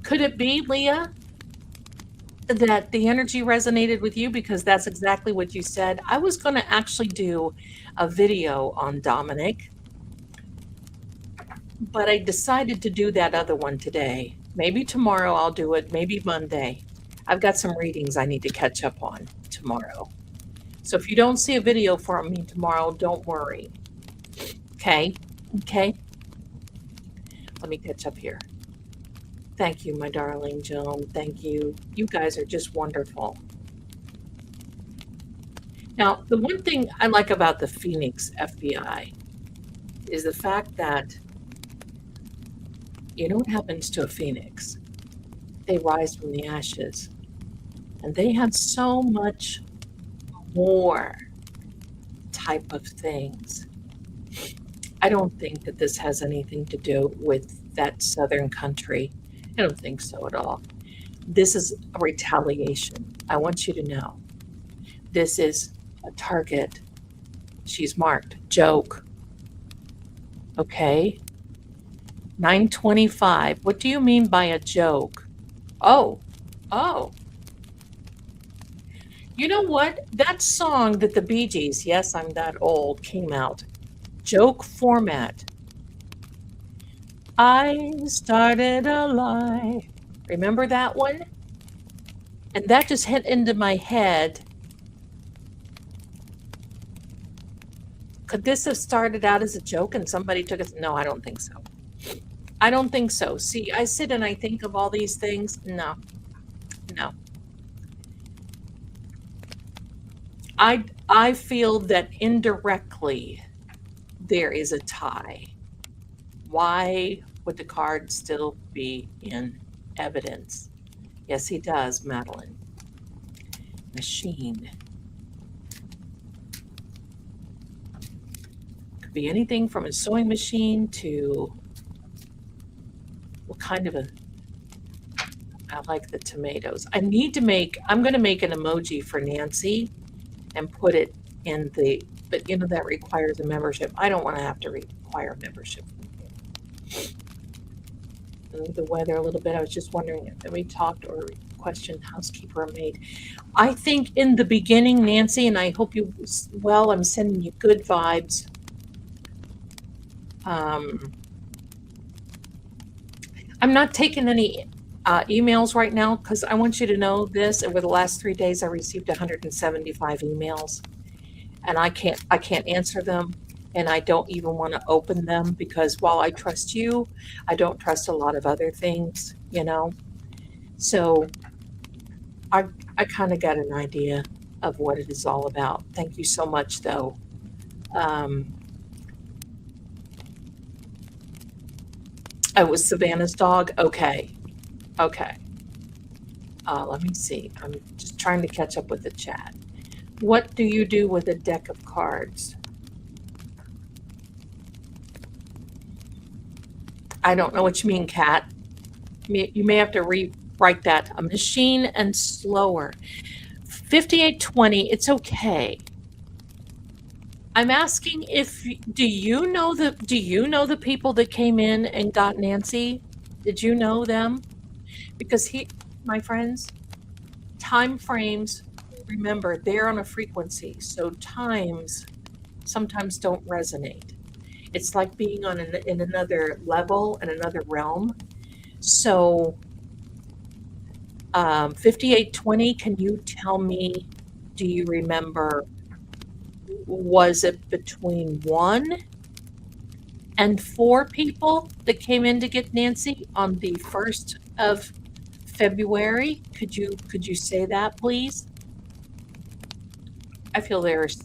Could it be, Leah, that the energy resonated with you because that's exactly what you said? I was going to actually do a video on Dominic, but I decided to do that other one today. Maybe tomorrow I'll do it, maybe Monday. I've got some readings I need to catch up on tomorrow. So if you don't see a video from me tomorrow, don't worry. Okay? Okay? Let me catch up here. Thank you, my darling Joan. Thank you. You guys are just wonderful. Now, the one thing I like about the Phoenix FBI is the fact that you know what happens to a phoenix? They rise from the ashes. And they have so much more type of things. I don't think that this has anything to do with that southern country. I don't think so at all. This is a retaliation. I want you to know. This is a target. She's marked. Joke. Okay? 925. What do you mean by a joke? Oh. You know what? That song that the Bee Gees, yes, I'm that old, came out. Joke format. I started a lie. Remember that one? And that just hit into my head. Could this have started out as a joke and somebody took it? No, I don't think so. I don't think so. See, I sit and I think of all these things. No. I feel that indirectly there is a tie. Why would the card still be in evidence? Yes, he does, Madeline. Machine. Could be anything from a sewing machine to what kind of a... I like the tomatoes. I'm going to make an emoji for Nancy and put it in the... But, you know, that requires a membership. I don't want to have to require membership. The weather a little bit. I was just wondering if we talked or questioned housekeeper or maid. I think in the beginning, Nancy, and I hope you well, I'm sending you good vibes. I'm not taking any emails right now because I want you to know this. Over the last 3 days, I received 175 emails, and I can't answer them. And I don't even want to open them because while I trust you, I don't trust a lot of other things, you know. So I kind of got an idea of what it is all about. Thank you so much, though. It was Savannah's dog? Okay. Let me see. I'm just trying to catch up with the chat. What do you do with a deck of cards? I don't know what you mean, Kat. You may have to rewrite that. A machine and slower. 5820, it's okay. I'm asking if do you know the people that came in and got Nancy? Did you know them? Because my friends, time frames, remember, they're on a frequency, so times sometimes don't resonate. It's like being on in another level, in another realm. So 5820, can you tell me, do you remember, was it between 1 and 4 people that came in to get Nancy on the 1st of February? Could you say that, please? I feel there's...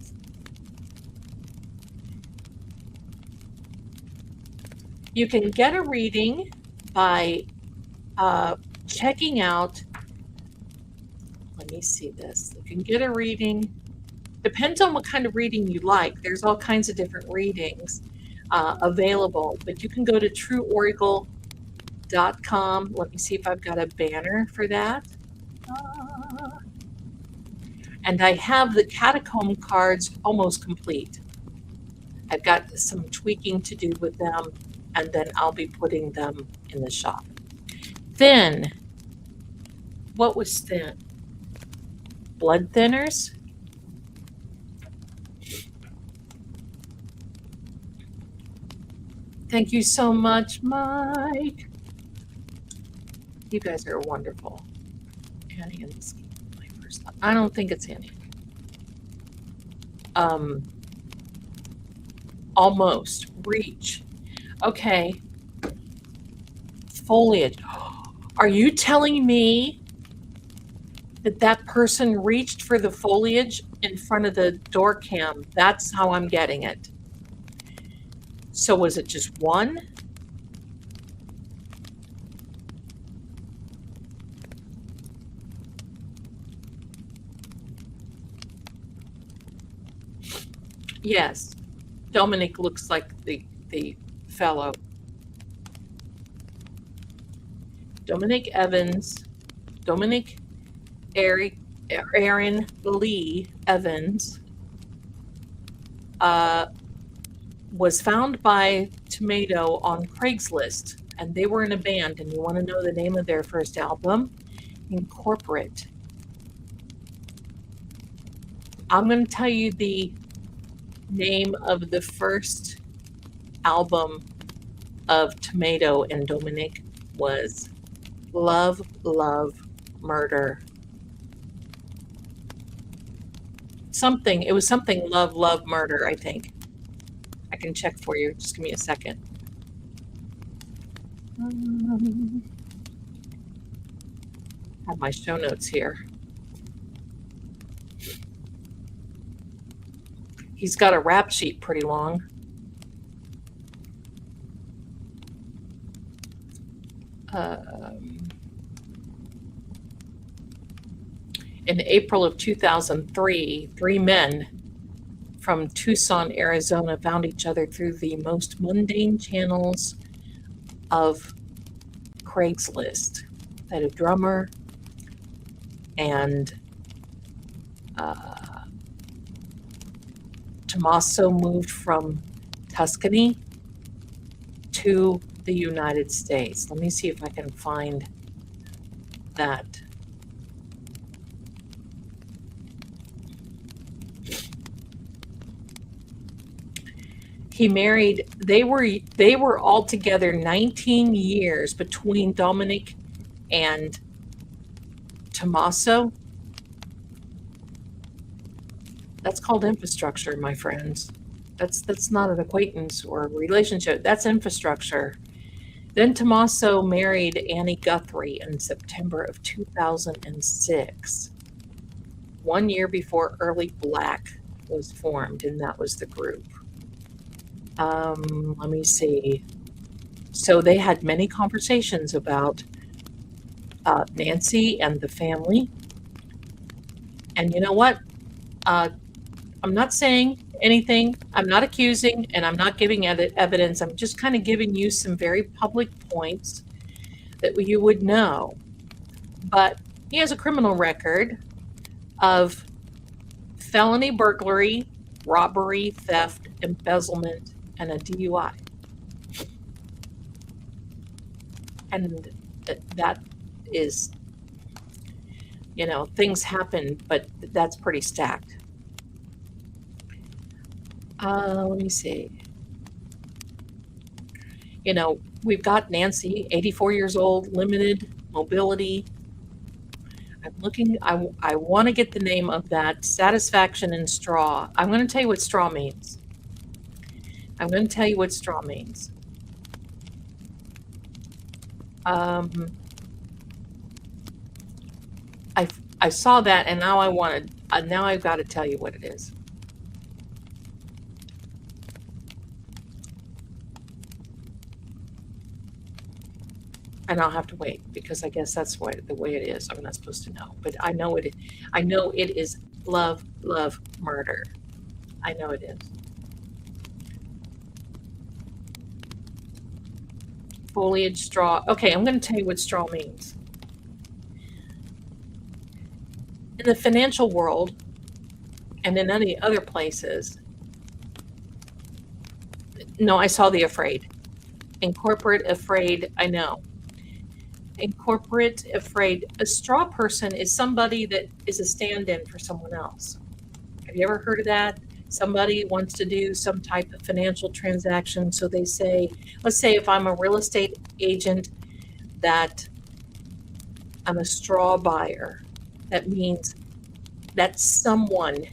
You can get a reading by checking out, let me see this. You can get a reading, depends on what kind of reading you like. There's all kinds of different readings available, but you can go to trueoracle.com. Let me see if I've got a banner for that. And I have the catacomb cards almost complete. I've got some tweaking to do with them, and then I'll be putting them in the shop. Thin. What was thin? Blood thinners? Thank you so much, Mike. You guys are wonderful. Annie and this, my first thought. I don't think it's Annie. Almost. Reach. Okay. Foliage. Are you telling me that that person reached for the foliage in front of the door cam? That's how I'm getting it. So was it just one? Yes. Dominic looks like the fellow. Dominic Evans, Dominic Aaron Lee Evans was found by Tomato on Craigslist, and they were in a band. And you want to know the name of their first album? Incorporate. I'm going to tell you the name of the first album of Tomato and Dominic was Love, Love, Murder. Something, it was something Love, Love, Murder, I think. I can check for you. Just give me a second. I have my show notes here. He's got a rap sheet pretty long. In April of 2003, 3 men from Tucson, Arizona found each other through the most mundane channels of Craigslist. They had a drummer and Tommaso moved from Tuscany to the United States. Let me see if I can find that. He married, they were all together 19 years between Dominic and Tommaso. That's called infrastructure, my friends. That's not an acquaintance or a relationship. That's infrastructure. Then Tommaso married Nancy Guthrie in September of 2006, 1 year before Early Black was formed, and that was the group. Let me see. So they had many conversations about Nancy and the family. And you know what? I'm not saying anything. I'm not accusing, and I'm not giving evidence. I'm just kind of giving you some very public points that you would know. But he has a criminal record of felony burglary, robbery, theft, embezzlement, and a DUI. And that is, you know, things happen, but that's pretty stacked. Let me see. You know, we've got Nancy, 84 years old, limited mobility. I'm looking, I want to get the name of that, satisfaction in straw. I'm going to tell you what straw means. I'm going to tell you what straw means. I saw that, and now now I've got to tell you what it is. And I'll have to wait because I guess that's the way it is. I'm not supposed to know, but I know it. I know it is love, love, murder. I know it is. Foliage, straw. Okay, I'm going to tell you what straw means. In the financial world and in any other places, no, I saw The Afraid. Incorporate afraid, I know. Incorporate afraid. A straw person is somebody that is a stand-in for someone else. Have you ever heard of that? Somebody wants to do some type of financial transaction, so they say, let's say if I'm a real estate agent, that I'm a straw buyer. That means that someone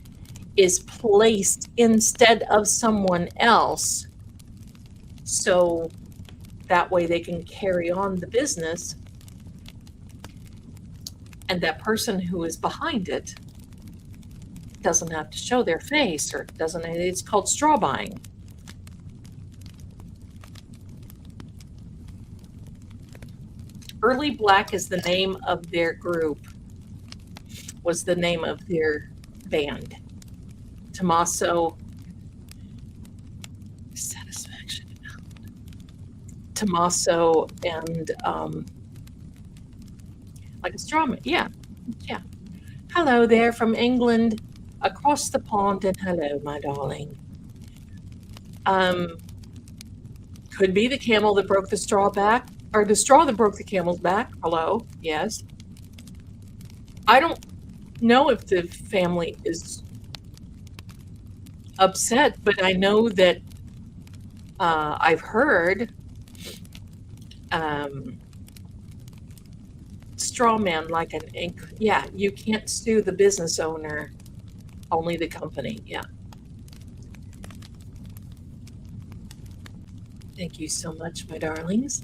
is placed instead of someone else, so that way they can carry on the business, and that person who is behind it doesn't have to show their face, or doesn't. It's called straw buying. Early Black is the name of their group, was the name of their band. Tommaso Satisfaction. Tommaso and like a strawman. Yeah. Hello there from England, across the pond, and hello, my darling. Could be the camel that broke the straw back, or the straw that broke the camel's back. Hello, yes. I don't know if the family is upset, but I know that I've heard straw man, like yeah, you can't sue the business owner, only the company. Yeah. Thank you so much, my darlings.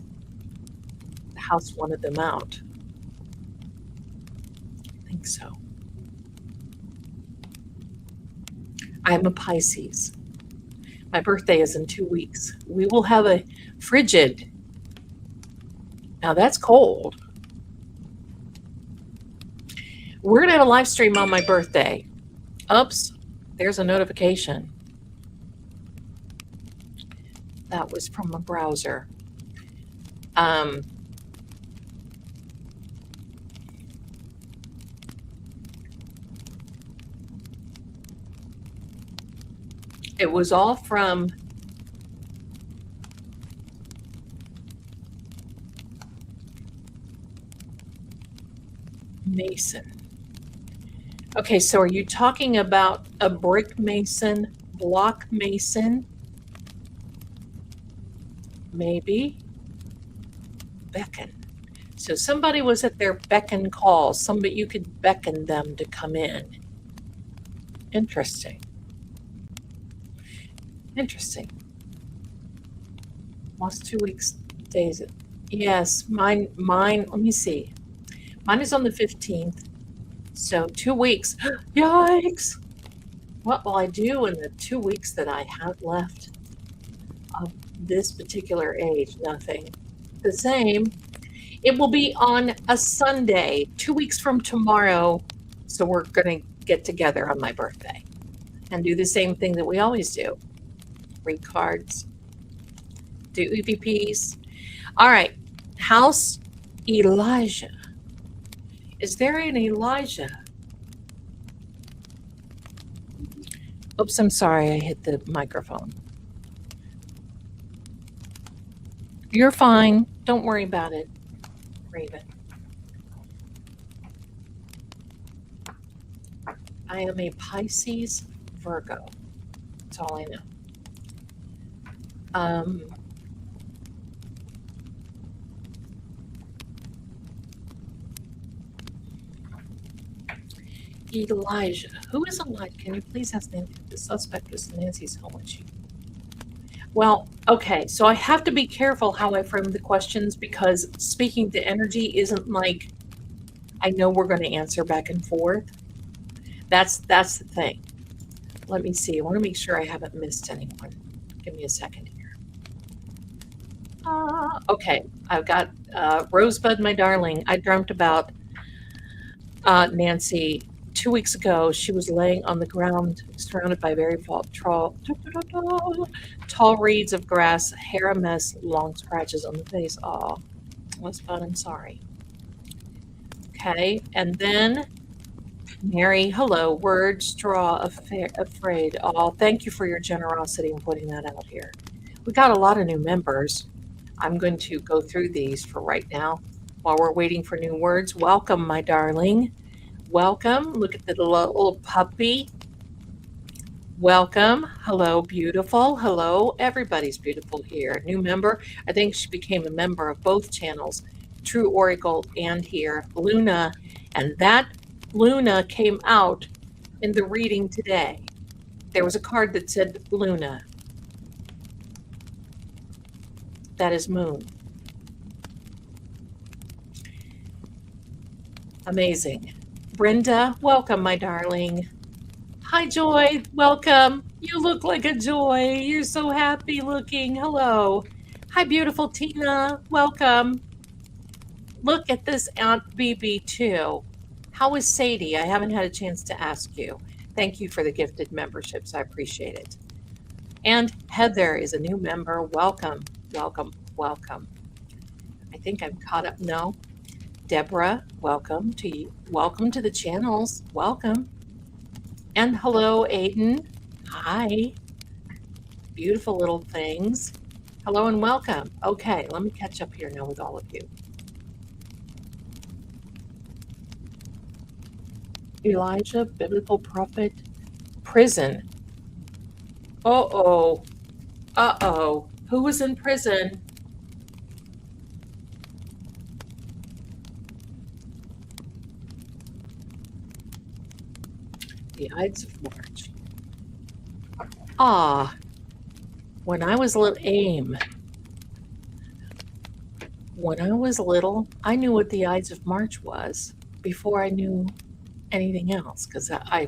The house wanted them out. I think so. I'm a Pisces. My birthday is in 2 weeks. We will have a frigid. Now that's cold. We're going to have a live stream on my birthday. Oops, there's a notification. That was from a browser. It was all from Mason. Okay, so are you talking about a brick mason, block mason? Maybe. Beckon. So somebody was at their beck and call. Somebody, you could beckon them to come in. Interesting. Interesting. Lost 2 weeks days. Yes, mine, let me see. Mine is on the 15th. So 2 weeks. Yikes! What will I do in the 2 weeks that I have left of this particular age? Nothing. The same. It will be on a Sunday, 2 weeks from tomorrow. So we're going to get together on my birthday and do the same thing that we always do. Read cards, do EVPs. All right. House Elijah. Is there an Elijah? Oops, I'm sorry. I hit the microphone. You're fine. Don't worry about it, Raven. I am a Pisces Virgo. That's all I know. Elijah. Who is Elijah? Can you please ask Nancy? The suspect is Nancy's home. Well, okay. So I have to be careful how I frame the questions, because speaking to energy isn't like I know we're going to answer back and forth. That's the thing. Let me see. I want to make sure I haven't missed anyone. Give me a second here. Okay. I've got Rosebud, my darling. I dreamt about Nancy 2 weeks ago. She was laying on the ground, surrounded by very tall reeds of grass, hair a mess, long scratches on the face. Oh, what's fun? I'm sorry. Okay, and then Mary, hello, word, straw, afraid. Oh, thank you for your generosity in putting that out here. We got a lot of new members. I'm going to go through these for right now while we're waiting for new words. Welcome, my darling. Welcome. Look at the little puppy. Welcome. Hello, beautiful. Hello, everybody's beautiful here. New member. I think she became a member of both channels, True Oracle and here, Luna. And that Luna came out in the reading today. There was a card that said Luna. That is Moon. Amazing. Brenda, welcome, my darling. Hi, Joy. Welcome. You look like a joy. You're so happy looking. Hello. Hi, beautiful Tina. Welcome. Look at this Aunt BB too. How is Sadie? I haven't had a chance to ask you. Thank you for the gifted memberships. I appreciate it. And Heather is a new member. Welcome, welcome, welcome. I think I'm caught up. No. Deborah, welcome to you. Welcome to the channels. Welcome. And hello, Aiden. Hi. Beautiful little things. Hello and welcome. Okay, let me catch up here now with all of you. Elijah, biblical prophet, prison. Uh-oh. Uh-oh. Who was in prison? The Ides of March. Ah, when I was little, when I was little, I knew what the Ides of March was before I knew anything else, because I,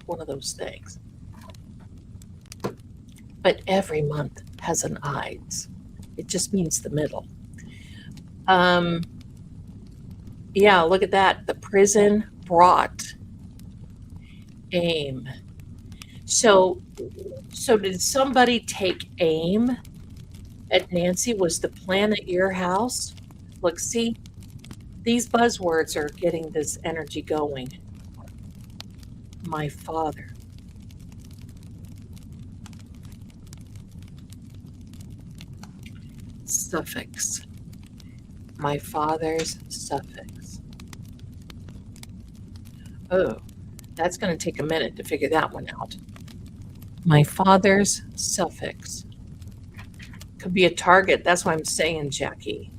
one of those things. But every month has an Ides. It just means the middle. Yeah, look at that. The prison brought aim. So did somebody take aim at Nancy? Was the plan at your house? Look, see, these buzzwords are getting this energy going. My father. Suffix. My father's suffix. Oh, that's going to take a minute to figure that one out. My father's suffix. Could be a target. That's what I'm saying, Jackie.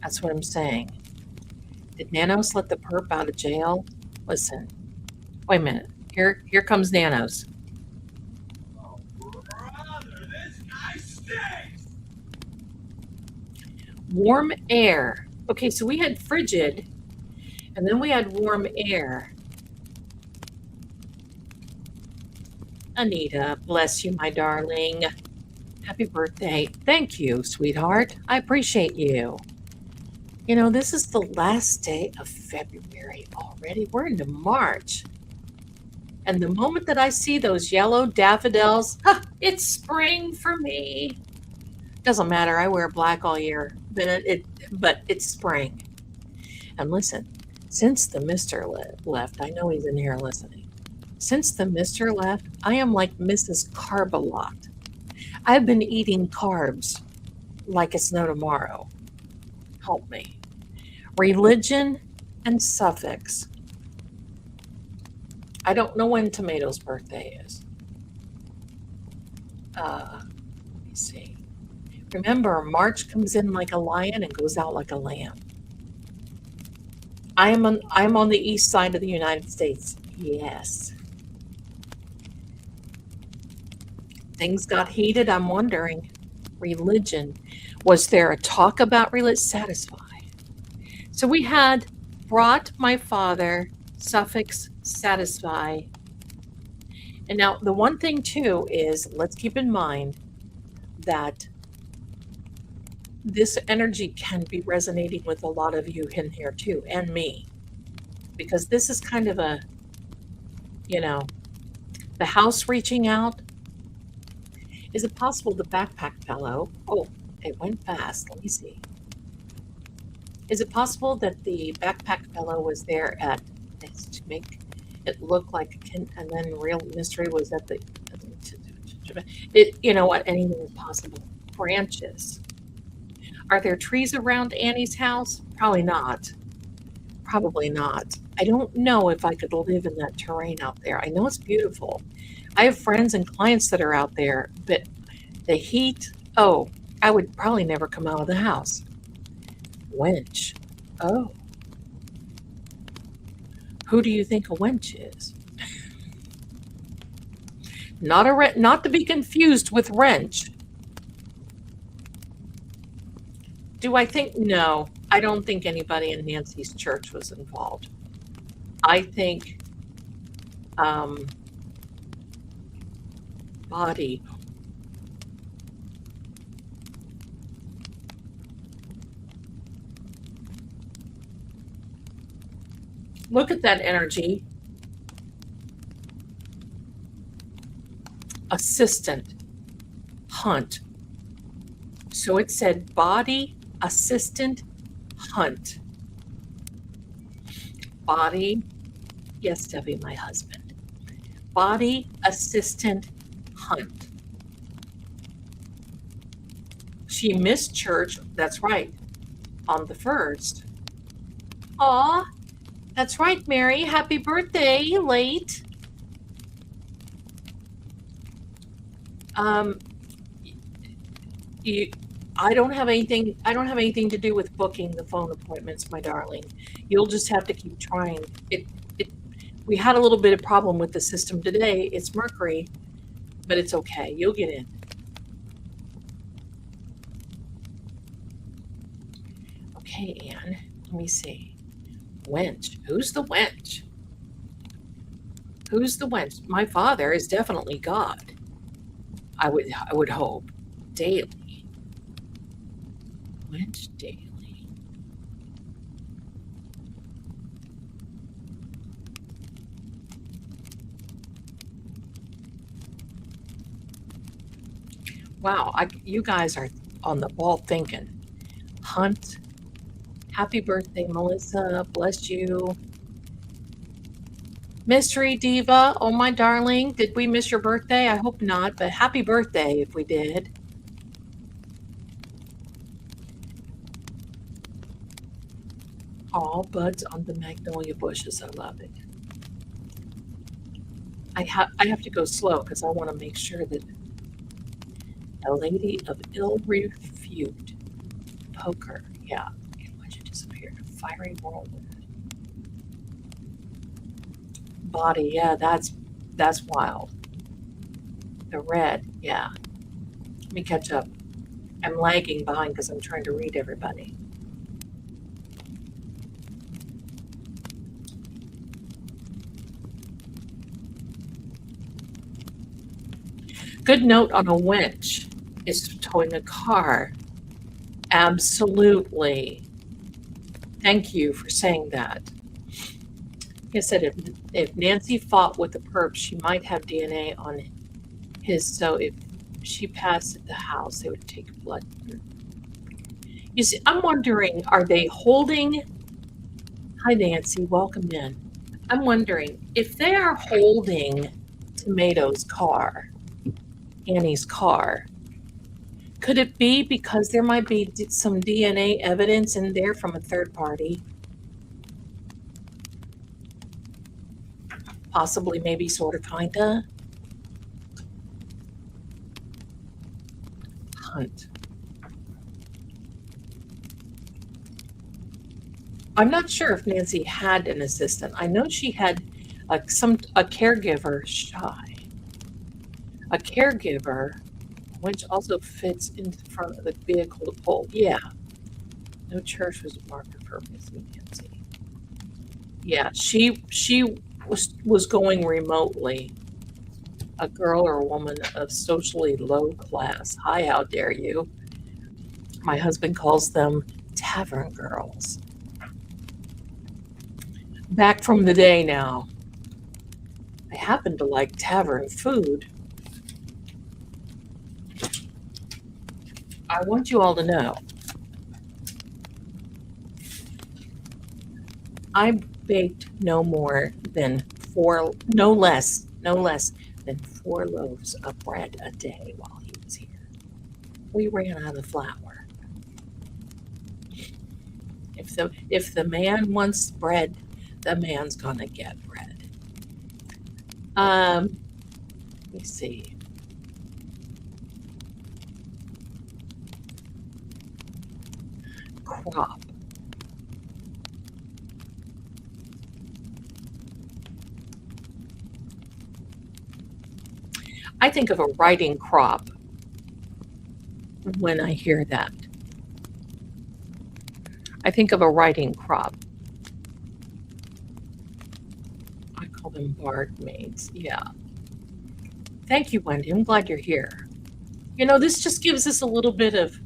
That's what I'm saying. Did Nanos let the perp out of jail? Listen. Wait a minute. Here comes Nanos. Oh, brother, this guy stinks! Warm air. Okay, so we had frigid, and then we had warm air. Anita, bless you, my darling. Happy birthday. Thank you, sweetheart. I appreciate you. You know, this is the last day of February already. We're into March. And the moment that I see those yellow daffodils, it's spring for me. Doesn't matter. I wear black all year, but it's spring. And listen, since the Mr. left, I know he's in here listening. Since the Mr. left, I am like Mrs. Carb-a-lot. I've been eating carbs like it's no tomorrow. Help me. Religion and suffix. I don't know when Tomato's birthday is. Let me see. Remember, March comes in like a lion and goes out like a lamb. I'm on the east side of the United States. Yes. Things got heated. I'm wondering. Religion. Was there a talk about religion? Satisfy. So we had brought my father, suffix satisfy. And now the one thing too is, let's keep in mind that this energy can be resonating with a lot of you in here too, and me, because this is kind of a, the house reaching out. Is it possible the backpack fellow, oh, it went fast, let me see. Is it possible that the backpack fellow was there at this to make it look like and then real mystery was at the, you know what, anything is possible. branches. Are there trees around Annie's house? Probably not. Probably not. I don't know if I could live in that terrain out there. I know it's beautiful. I have friends and clients that are out there, but the heat, oh, I would probably never come out of the house. Wench. Oh. Who do you think a wench is? Not to be confused with wrench. Do I think? No, I don't think anybody in Nancy's church was involved. I think body. Look at that energy. Assistant. Hunt. So it said body, assistant, hunt. Body. Yes, Debbie, my husband. Body, assistant, hunt. She missed church. That's right. On the 1st. Aw, that's right, Mary. Happy birthday, late. I don't have anything to do with booking the phone appointments, my darling. You'll just have to keep trying. We had a little bit of problem with the system today. It's Mercury, but it's okay. You'll get in. Okay, Anne, let me see. Wench. Who's the wench? Who's the wench? My father is definitely God. I would hope. Daily. Wench daily. Wow, you guys are on the ball thinking. Hunt. Happy birthday, Melissa. Bless you. Mystery Diva, oh my darling, did we miss your birthday? I hope not, but happy birthday if we did. All buds on the magnolia bushes. I love it. I have to go slow because I want to make sure that a lady of ill repute. Poker, yeah. Why'd you disappear? Fiery whirlwind. Body, yeah, that's wild. The red, yeah. Let me catch up. I'm lagging behind because I'm trying to read everybody. Good note on a winch is towing a car. Absolutely. Thank you for saying that. He said if Nancy fought with the perp, she might have DNA on his, so if she passed at the house, they would take blood. You see, I'm wondering, are they holding... Hi, Nancy, welcome in. I'm wondering, if they are holding Tomato's car, Annie's car, could it be because there might be some DNA evidence in there from a third party? Possibly, maybe, sort of, kinda. Hunt. I'm not sure if Nancy had an assistant. I know she had a caregiver, Shy. A caregiver, which also fits in front of the vehicle to pull. Yeah. No church was a marker for missing Nancy. Yeah, she was going remotely. A girl or a woman of socially low class. Hi, how dare you? My husband calls them tavern girls. Back from the day now. I happen to like tavern food. I want you all to know. I baked no less than 4 loaves of bread a day while he was here. We ran out of flour. If the man wants bread, the man's gonna get bread. Let me see. Crop. I think of a riding crop when I hear that. I think of a riding crop. I call them barmaids. Yeah. Thank you, Wendy. I'm glad you're here. You know, this just gives us a little bit of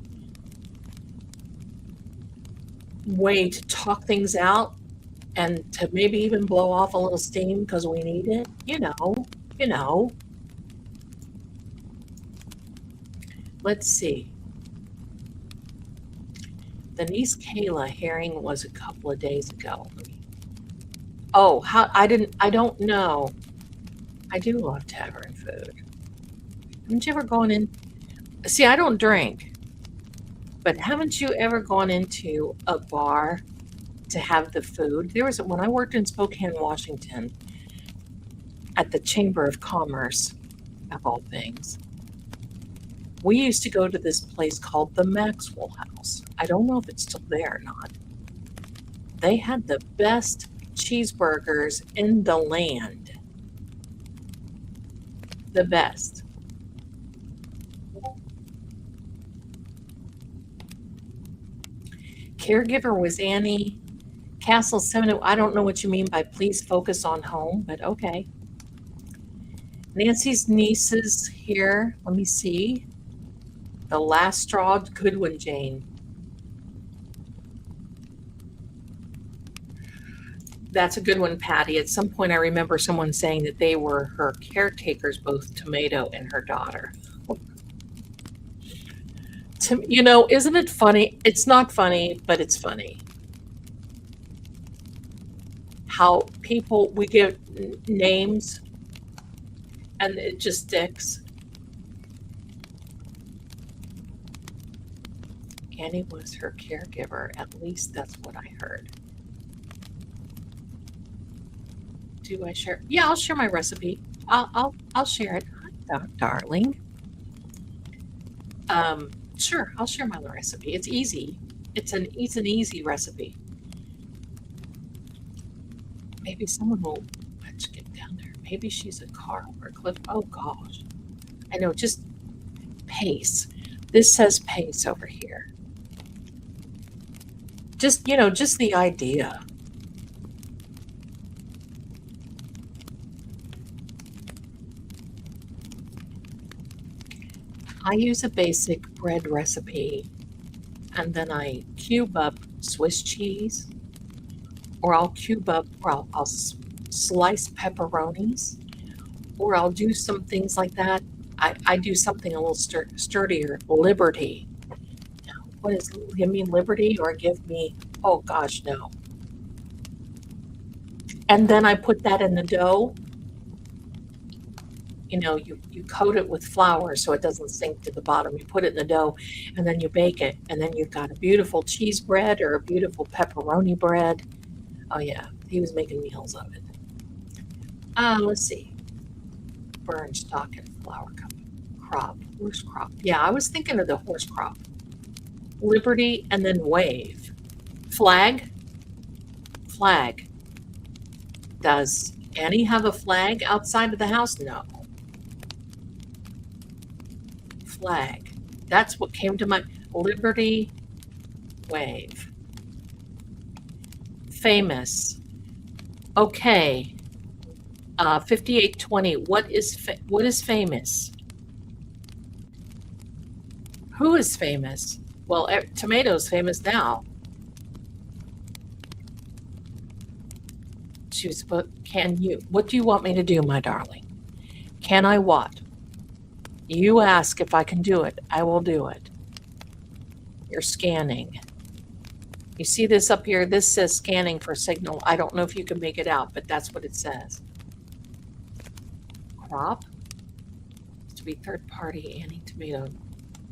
way to talk things out and to maybe even blow off a little steam because we need it. You know. Let's see. The niece Kayla hearing was a couple of days ago. Oh, I don't know. I do love tavern food. Haven't you ever gone in? See, I don't drink, but haven't you ever gone into a bar to have the food? There was when I worked in Spokane, Washington, at the Chamber of Commerce, of all things. We used to go to this place called the Maxwell House. I don't know if it's still there or not. They had the best cheeseburgers in the land. The best. Caregiver was Annie. Castle 7. I don't know what you mean by please focus on home, but okay. Nancy's nieces here. Let me see. The last straw, good one, Jane. That's a good one, Patty. At some point, I remember someone saying that they were her caretakers, both Tomato and her daughter. You know, isn't it funny? It's not funny, but it's funny. How people, we give names and it just sticks. Annie was her caregiver. At least that's what I heard. Do I share? Yeah, I'll share my recipe. I'll share it. Hi, darling. Sure, I'll share my recipe. It's easy. It's an easy recipe. Maybe someone will. Let's get down there. Maybe she's a car or a cliff. Oh gosh, I know. Just pace. This says pace over here. Just just the idea. I use a basic bread recipe and then I cube up Swiss cheese, or I'll cube up, or I'll slice pepperonis, or I'll do some things like that. I do something a little sturdier, Liberty. What is, give me Liberty or give me, oh gosh, no. And then I put that in the dough. You coat it with flour so it doesn't sink to the bottom. You put it in the dough and then you bake it. And then you've got a beautiful cheese bread or a beautiful pepperoni bread. Oh yeah, he was making meals of it. Let's see. Burn stock and flour cup. Crop. Horse crop. Yeah, I was thinking of the horse crop. Liberty and then wave. Flag. Flag. Does Annie have a flag outside of the house? No. Flag. That's what came to my Liberty, wave. Famous. Okay. 5820. What is famous? Who is famous? Well, Tomato's famous now. She was, but what do you want me to do, my darling? Can I what? You ask if I can do it. I will do it. You're scanning. You see this up here? This says scanning for signal. I don't know if you can make it out, but that's what it says. Crop. To be third party, Annie Tomato.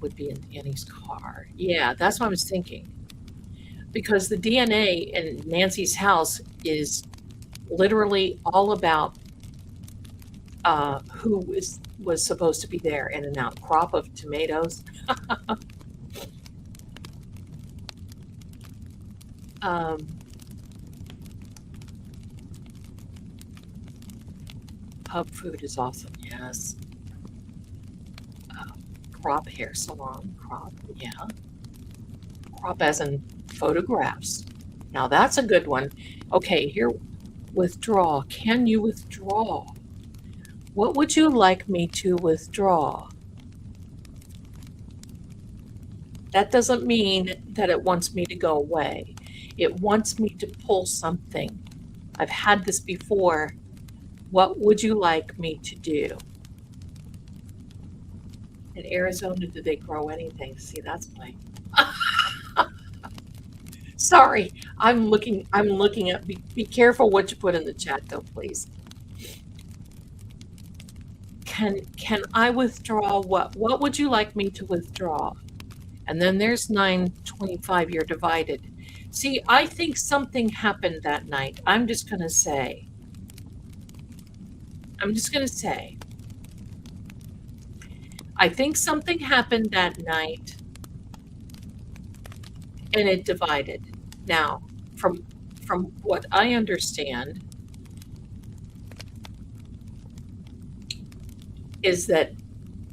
would be in Annie's car. Yeah, that's what I was thinking. Because the DNA in Nancy's house is literally all about who was supposed to be there in and out. Crop of tomatoes. Um, pub food is awesome. Yes. Crop hair salon. Crop. Yeah. Crop as in photographs. Now that's a good one. Okay, here, withdraw. Can you withdraw? What would you like me to withdraw? That doesn't mean that it wants me to go away. It wants me to pull something. I've had this before. What would you like me to do? In Arizona, do they grow anything? See, that's my. Sorry, I'm looking at, be careful what you put in the chat though, please. Can I withdraw what? What would you like me to withdraw? And then there's 925, you're divided. See, I think something happened that night. I'm just going to say, I think something happened that night and it divided. Now, from what I understand, is that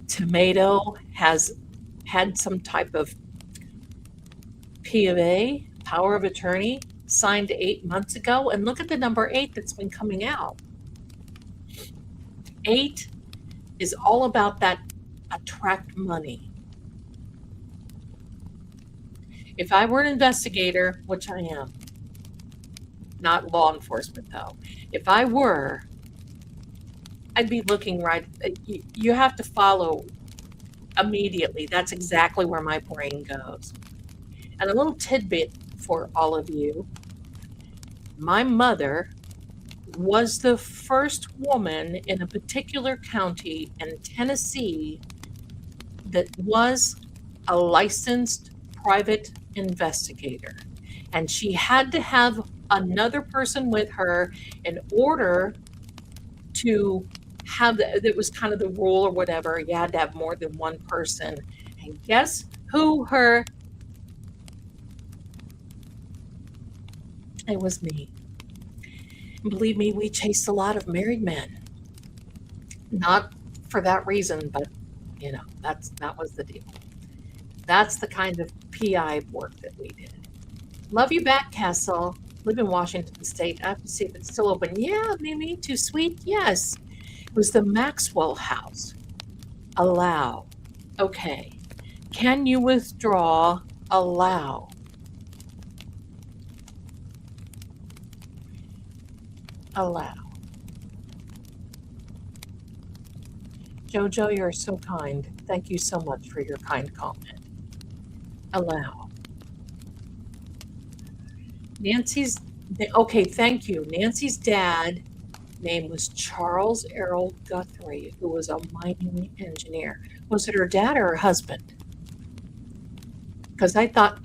Tomato has had some type of P of A, power of attorney, signed 8 months ago. And look at the number 8 that's been coming out. 8 is all about that attract money. If I were an investigator, which I am, not law enforcement though, if I were, I'd be looking right. You have to follow immediately. That's exactly where my brain goes. And a little tidbit for all of you. My mother was the first woman in a particular county in Tennessee that was a licensed private investigator. And she had to have another person with her in order to have that was kind of the rule or whatever. You had to have more than one person. And guess who it was me. And believe me, we chased a lot of married men. Not for that reason, but that was the deal. That's the kind of PI work that we did. Love you back, Castle. Live in Washington State. I have to see if it's still open. Yeah, me too, sweet. Yes. It was the Maxwell House. Allow. Okay. Can you withdraw? Allow. Allow. Jojo, you're so kind. Thank you so much for your kind comment. Allow. Okay, thank you. Nancy's dad name was Charles Errol Guthrie, who was a mining engineer. Was it her dad or her husband? Because I thought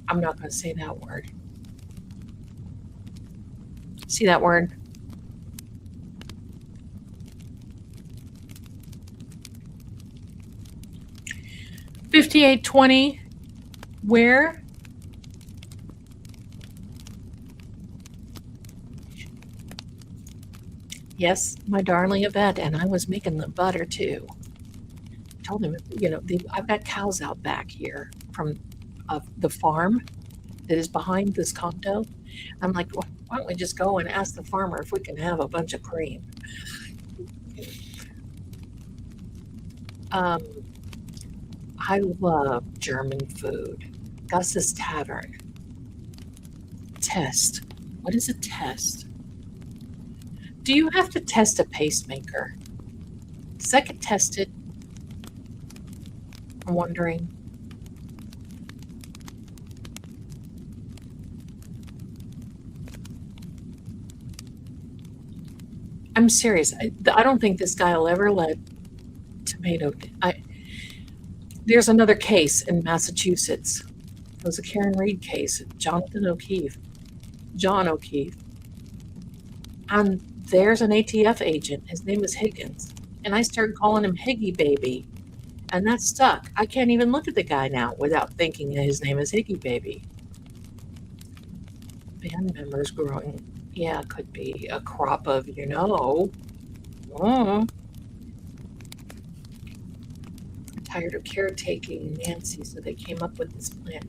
I'm not going to say that word. See that word? $58.20. Where? Yes, my darling Yvette, and I was making the butter too. Told him, I've got cows out back here from the farm that is behind this condo. I'm like, well, why don't we just go and ask the farmer if we can have a bunch of cream? I love German food. Gus's Tavern. Test. What is a test? Do you have to test a pacemaker? Does that get tested? I'm wondering. I'm serious. I don't think this guy will ever let Tomato. There's another case in Massachusetts. It was a Karen Reed case, John O'Keefe. And there's an ATF agent. His name is Higgins. And I started calling him Higgy Baby. And that stuck. I can't even look at the guy now without thinking that his name is Higgy Baby. Band members growing. Yeah, could be a crop of, tired of caretaking Nancy, so they came up with this plan.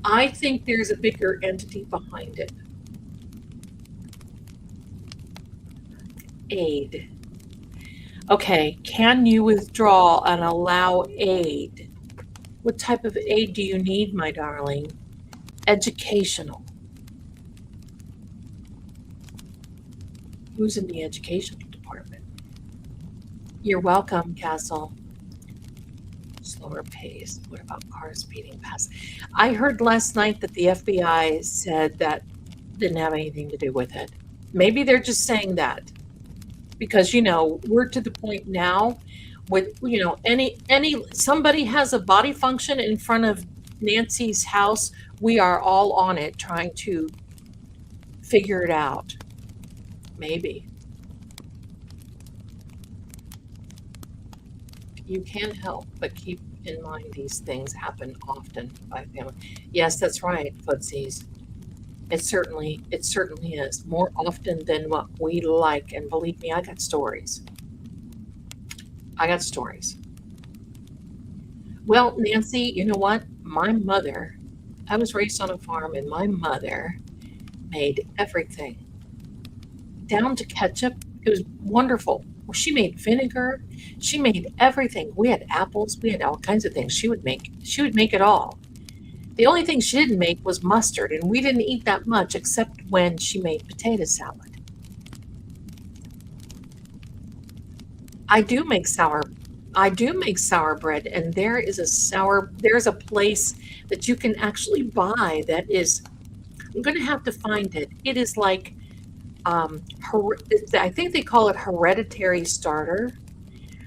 I think there's a bigger entity behind it. Aid. Okay, can you withdraw and allow aid? What type of aid do you need, my darling? Educational. Who's in the educational department? You're welcome, Castle. Slower pace. What about cars speeding past? I heard last night that the FBI said that didn't have anything to do with it. Maybe they're just saying that because we're to the point now with somebody has a body function in front of Nancy's house, we are all on it trying to figure it out. Maybe. You can help, but keep in mind these things happen often by family. Yes, that's right, footsies. It certainly is more often than what we like. And believe me, I got stories. Well, Nancy, you know what? I was raised on a farm, and my mother made everything down to ketchup. It was wonderful. She made vinegar. She made everything. We had apples. We had all kinds of things. She would make it all. The only thing she didn't make was mustard, and we didn't eat that much except when she made potato salad. I do make sour bread, and there's a place that you can actually buy that is, I'm going to have to find it. It is like, I think they call it hereditary starter.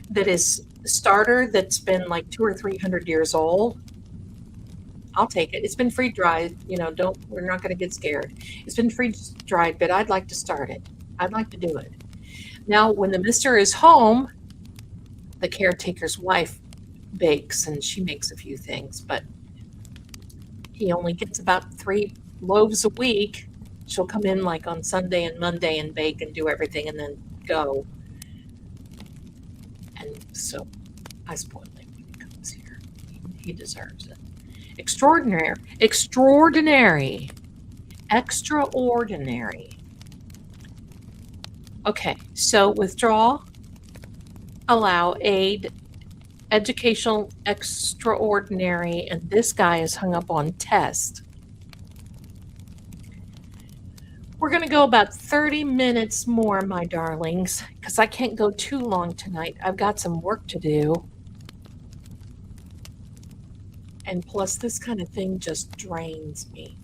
That is starter that's been like 200 or 300 years old. I'll take it. It's been freeze dried. We're not going to get scared. It's been freeze dried, but I'd like to start it. I'd like to do it. Now, when the mister is home, the caretaker's wife bakes, and she makes a few things, but he only gets about 3 loaves a week. She'll come in like on Sunday and Monday and bake and do everything and then go. And so I spoil him when he comes here. He deserves it. Extraordinary. Okay, so withdraw, allow, aid, educational, extraordinary, and this guy is hung up on test. We're going to go about 30 minutes more, my darlings, because I can't go too long tonight. I've got some work to do. And plus, this kind of thing just drains me.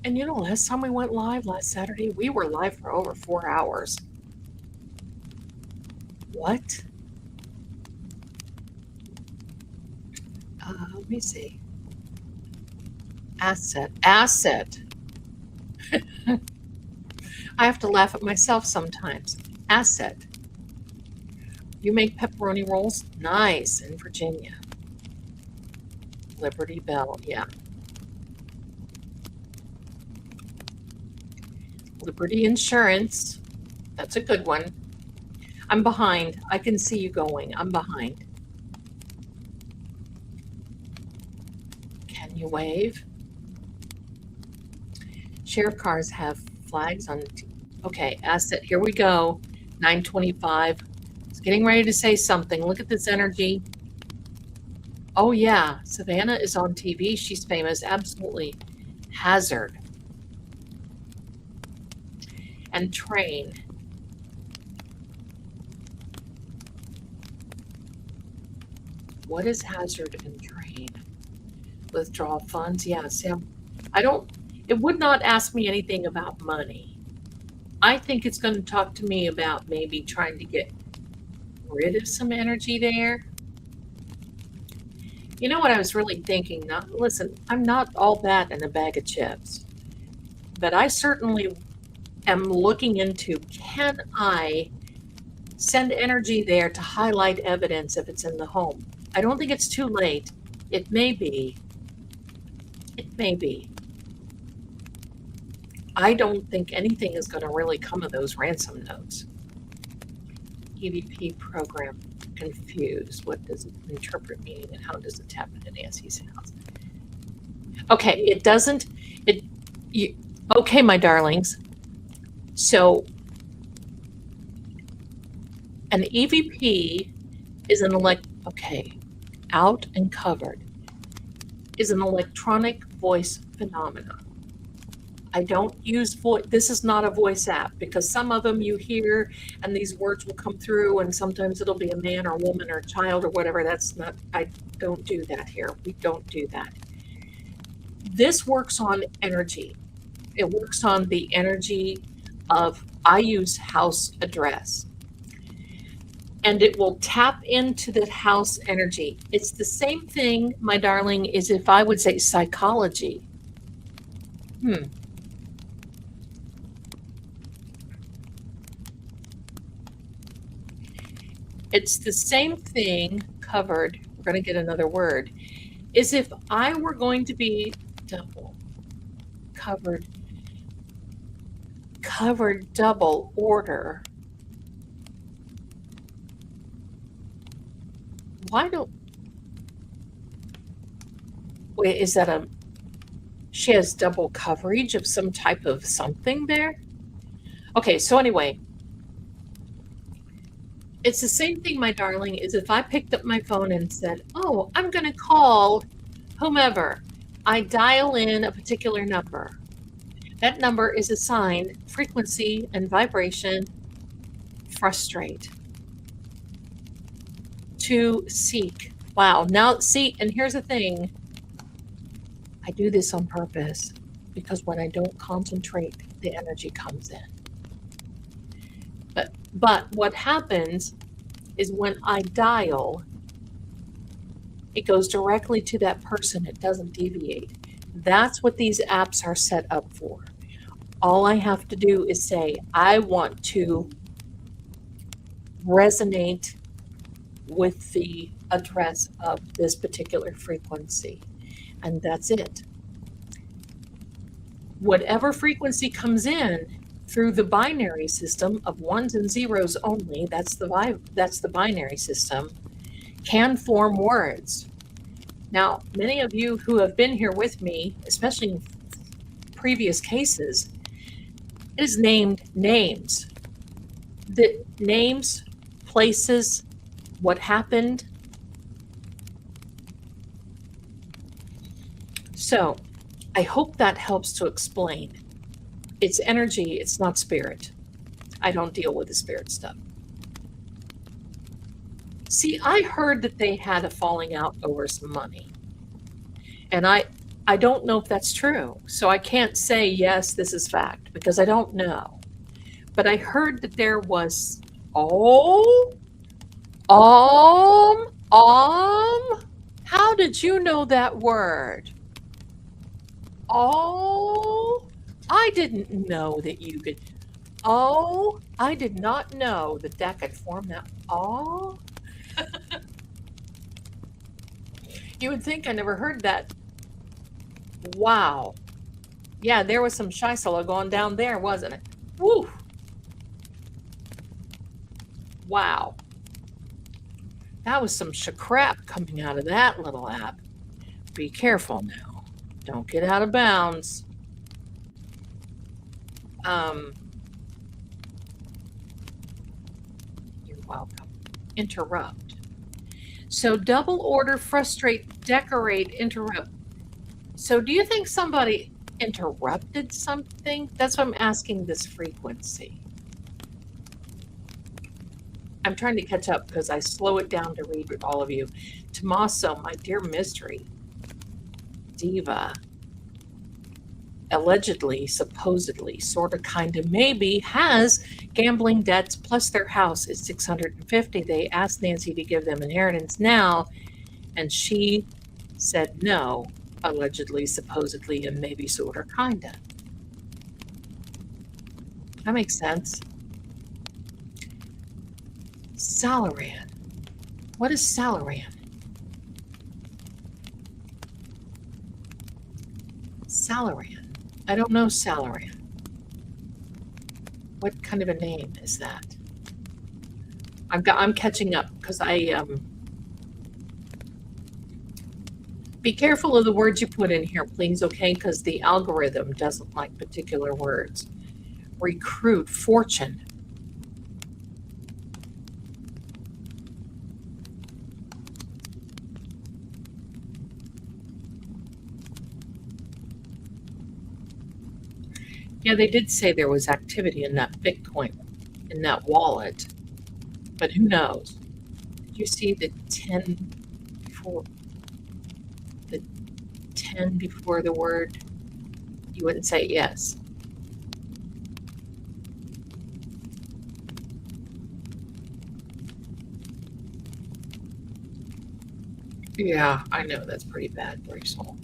And last time we went live, last Saturday, we were live for over 4 hours. What? Let me see. Asset. I have to laugh at myself sometimes. Asset. You make pepperoni rolls? Nice, in Virginia. Liberty Bell, yeah. Liberty Insurance. That's a good one. I'm behind. I can see you going. I'm behind. Can you wave? Share cars have flags on. Okay, asset. Here we go. 925. It's getting ready to say something. Look at this energy. Oh, yeah. Savannah is on TV. She's famous. Absolutely. Hazard. And train. What is hazard and train? Withdraw funds? Yeah, Sam. It would not ask me anything about money. I think it's going to talk to me about maybe trying to get rid of some energy there. You know what I was really thinking? Now, listen, I'm not all that in a bag of chips, but I certainly am looking into, can I send energy there to highlight evidence if it's in the home? I don't think it's too late. It may be. It may be. I don't think anything is going to really come of those ransom notes. EVP program confused. What does it interpret meaning and how does it tap into Nancy's house? Okay, it doesn't. Okay, my darlings. So an EVP is out and covered, is an electronic voice phenomenon. I don't use voice. This is not a voice app, because some of them you hear and these words will come through and sometimes it'll be a man or woman or child or whatever. I don't do that here. We don't do that. This works on energy. It works on the energy of, I use house address. And it will tap into that house energy. It's the same thing, my darling, as if I would say psychology. It's the same thing, covered, we're going to get another word, is if I were going to be double covered double order. Wait, is that she has double coverage of some type of something there? Okay, so anyway, it's the same thing, my darling, is if I picked up my phone and said, oh, I'm going to call whomever. I dial in a particular number. That number is assigned frequency and vibration, frustrate, to seek. Wow. Now, see, and here's the thing. I do this on purpose because when I don't concentrate, the energy comes in. But what happens is when I dial, it goes directly to that person. It doesn't deviate. That's what these apps are set up for. All I have to do is say, I want to resonate with the address of this particular frequency. And that's it. Whatever frequency comes in through the binary system of ones and zeros only, that's the binary system, can form words. Now, many of you who have been here with me, especially in previous cases, it is named names. The names, places, what happened. So I hope that helps to explain. It's energy, it's not spirit. I don't deal with the spirit stuff. See, I heard that they had a falling out over some money. And I don't know if that's true. So I can't say, yes, this is fact, because I don't know. But I heard that there was, how did you know that word? I didn't know that you could. I did not know that could form that. You would think I never heard that. Wow. Yeah, there was some Scheisela going down there, wasn't it? Woo. Wow. That was some crap coming out of that little app. Be careful now. Don't get out of bounds. You're welcome. Interrupt. So double order, frustrate, decorate, interrupt. So do you think somebody interrupted something? That's why I'm asking this frequency. I'm trying to catch up because I slow it down to read with all of you. Tommaso, my dear mystery diva, allegedly, supposedly, sort of, kind of, maybe has gambling debts plus their house is $650. They asked Nancy to give them inheritance now, and she said no, allegedly, supposedly, and maybe sorta, kinda. That makes sense. Salaran. What is Salaran? Salaran. I don't know Salaran. What kind of a name is that? I'm catching up because be careful of the words you put in here, please, okay? Because the algorithm doesn't like particular words. Recruit, fortune. Yeah, they did say there was activity in that Bitcoin, in that wallet, but who knows? Did you see the 10 before the 10 before the word? You wouldn't say yes. Yeah, I know that's pretty bad, Bracel.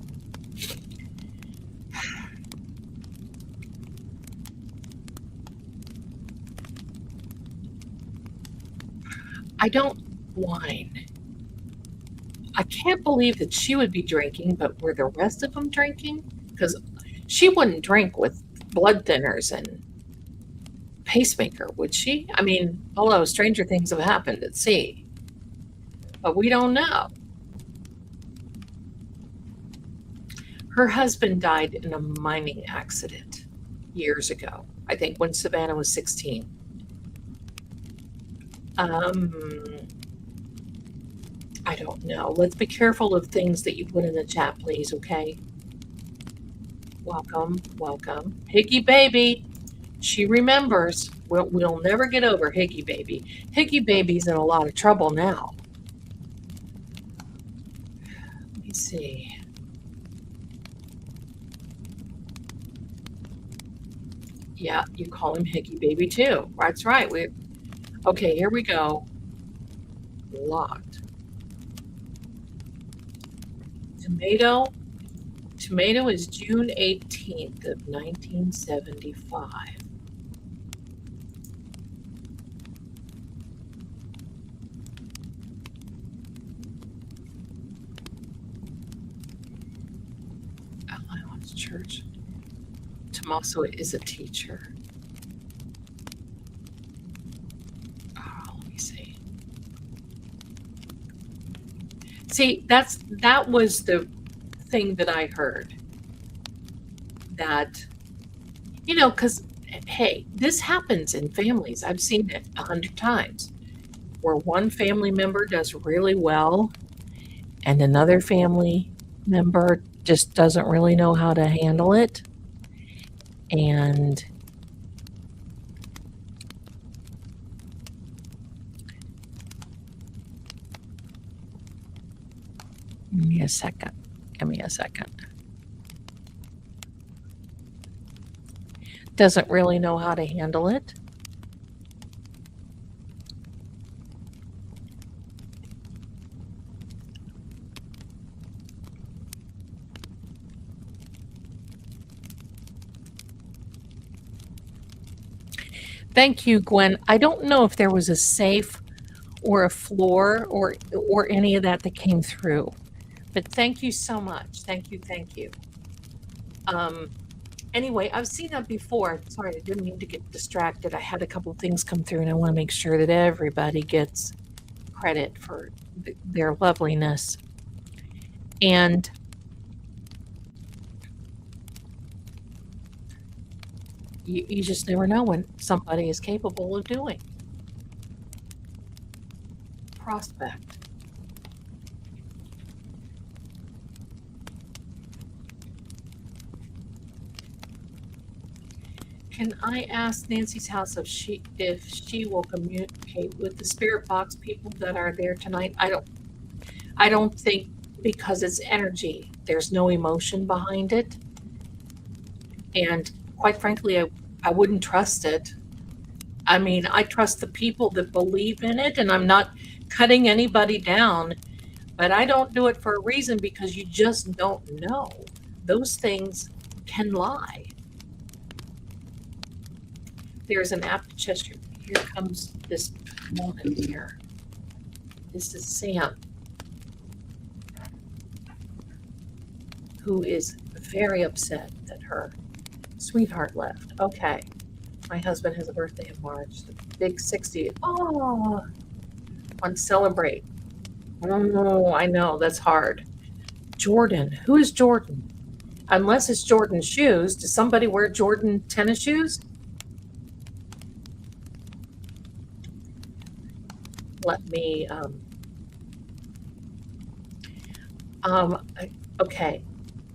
I don't whine. I can't believe that she would be drinking, but were the rest of them drinking? Because she wouldn't drink with blood thinners and pacemaker, would she? I mean, although stranger things have happened at sea, but we don't know. Her husband died in a mining accident years ago, I think when Savannah was 16. I don't know. Let's be careful of things that you put in the chat, please, okay? Welcome, welcome. Higgy Baby, she remembers. We'll never get over Higgy Baby. Higgy Baby's in a lot of trouble now. Let me see. Yeah, you call him Higgy Baby too. That's right. Okay, here we go. Locked. Tomato is June 18th of 1975. Allowance Church. Tommaso is a teacher. Oh, let me see. See, that was the thing that I heard. That, because, hey, this happens in families. I've seen it 100 times where one family member does really well and another family member just doesn't really know how to handle it. And give me a second. Doesn't really know how to handle it. Thank you, Gwen. I don't know if there was a safe or a floor or any of that came through, but thank you so much. Thank you. Anyway, I've seen that before. Sorry, I didn't mean to get distracted. I had a couple things come through, and I want to make sure that everybody gets credit for their loveliness. And you just never know when somebody is capable of doing. Prospect. Can I ask Nancy's house if she will communicate with the spirit box people that are there tonight? I don't think, because it's energy. There's no emotion behind it. And quite frankly, I wouldn't trust it. I mean, I trust the people that believe in it, and I'm not cutting anybody down. But I don't do it for a reason because you just don't know. Those things can lie. There's an apt Cheshire. Here comes this woman here. This is Sam, who is very upset that her sweetheart left. Okay. My husband has a birthday in March. The big 60. Oh, want to celebrate. Oh, I know. That's hard. Jordan. Who is Jordan? Unless it's Jordan shoes. Does somebody wear Jordan tennis shoes? Let me, okay.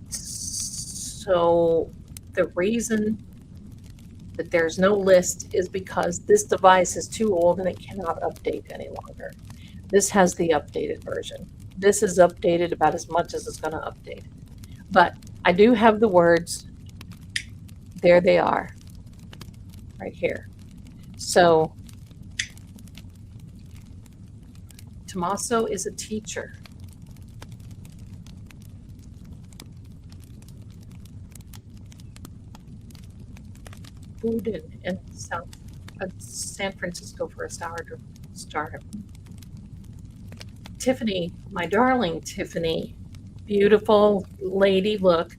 So the reason that there's no list is because this device is too old and it cannot update any longer. This has the updated version. This is updated about as much as it's going to update. But I do have the words. There they are, right here. So Tommaso is a teacher. Buden in San Francisco for a startup. Tiffany, my darling Tiffany, beautiful lady, look.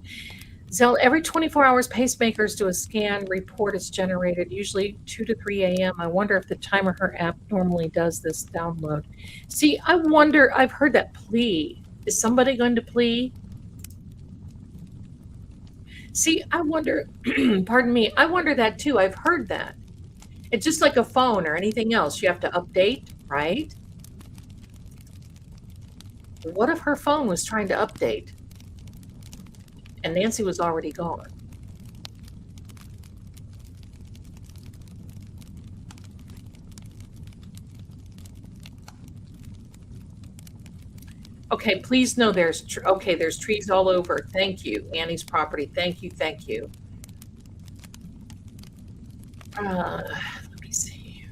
Zelda, every 24 hours, pacemakers do a scan, report is generated, usually 2 to 3 a.m. I wonder if the timer her app normally does this download. See, I wonder, I've heard that plea. Is somebody going to plea? See, I wonder, pardon me, I wonder that too. I've heard that. It's just like a phone or anything else. You have to update, right? What if her phone was trying to update and Nancy was already gone? Okay, please know there's there's trees all over. Thank you. Annie's property. Thank you. Thank you. Let me see.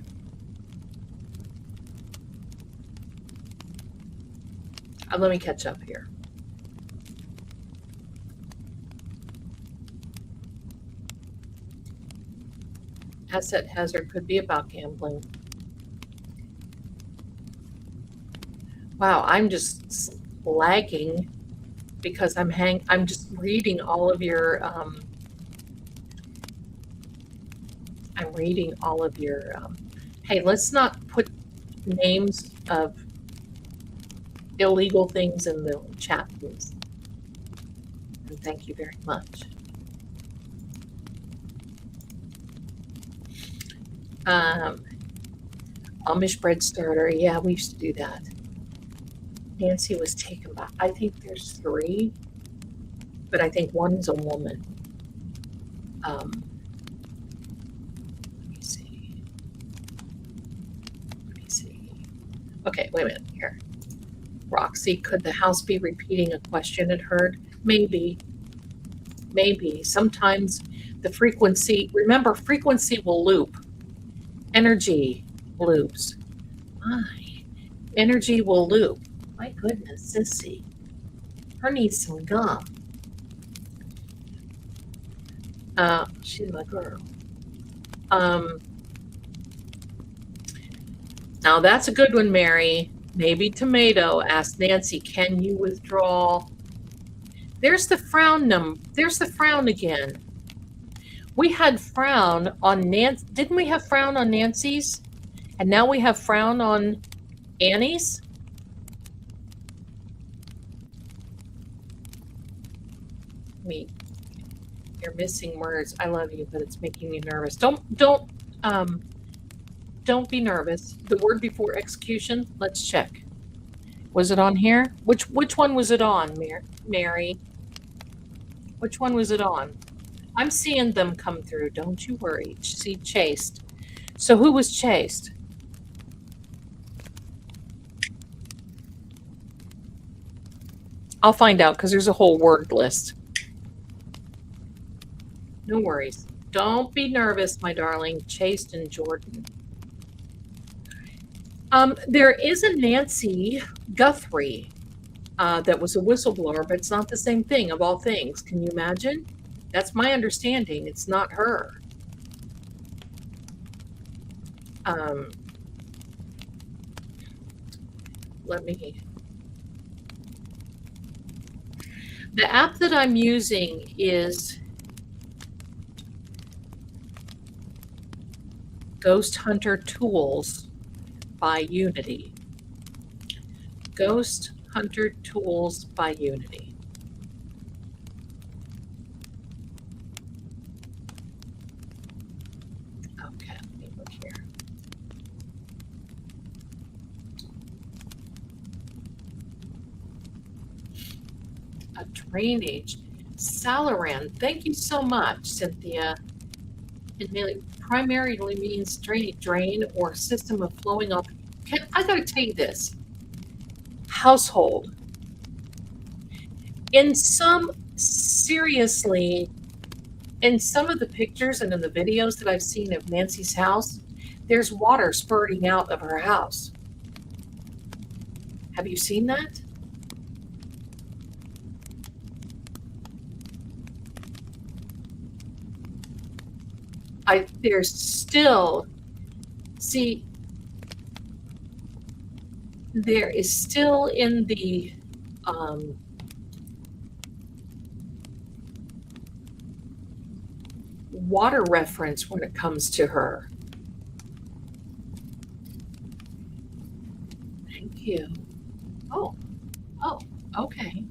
Let me catch up here. Asset hazard could be about gambling. Wow, I'm just lagging because I'm just reading all of your hey, let's not put names of illegal things in the chat, please. And thank you very much. Amish bread starter. Yeah, we used to do that. Nancy was taken by, I think there's 3, but I think one's a woman. Let me see. Okay, wait a minute here. Roxy, could the house be repeating a question it heard? Maybe. Sometimes the frequency, remember, frequency will loop. Energy loops. My, energy will loop. My goodness, Sissy. Her needs some gum. She's my girl. Now that's a good one, Mary. Maybe tomato. Asked Nancy, can you withdraw? There's the frown There's the frown again. We had frown on Nancy. Didn't we have frown on Nancy's? And now we have frown on Annie's? You're missing words. I love you, but it's making me nervous. Don't be nervous. The word before execution, let's check. Was it on here? Which one was it on, Mary? Which one was it on? I'm seeing them come through. Don't you worry. See, chased. So who was chased? I'll find out because there's a whole word list. No worries. Don't be nervous, my darling. Chased and Jordan. There is a Nancy Guthrie. that was a whistleblower, but it's not the same thing of all things. Can you imagine? That's my understanding. It's not her. Let me. The app that I'm using is Ghost Hunter Tools by Unity. Ghost Hunter Tools by Unity. Okay, let me look here. A drainage. Salaran, thank you so much, Cynthia. It primarily means drain or system of flowing up. I gotta tell you this. Household. Seriously, in some of the pictures and in the videos that I've seen of Nancy's house, there's water spurting out of her house. Have you seen that? There's still, see, there is still in the water reference when it comes to her. Thank you. Oh, okay.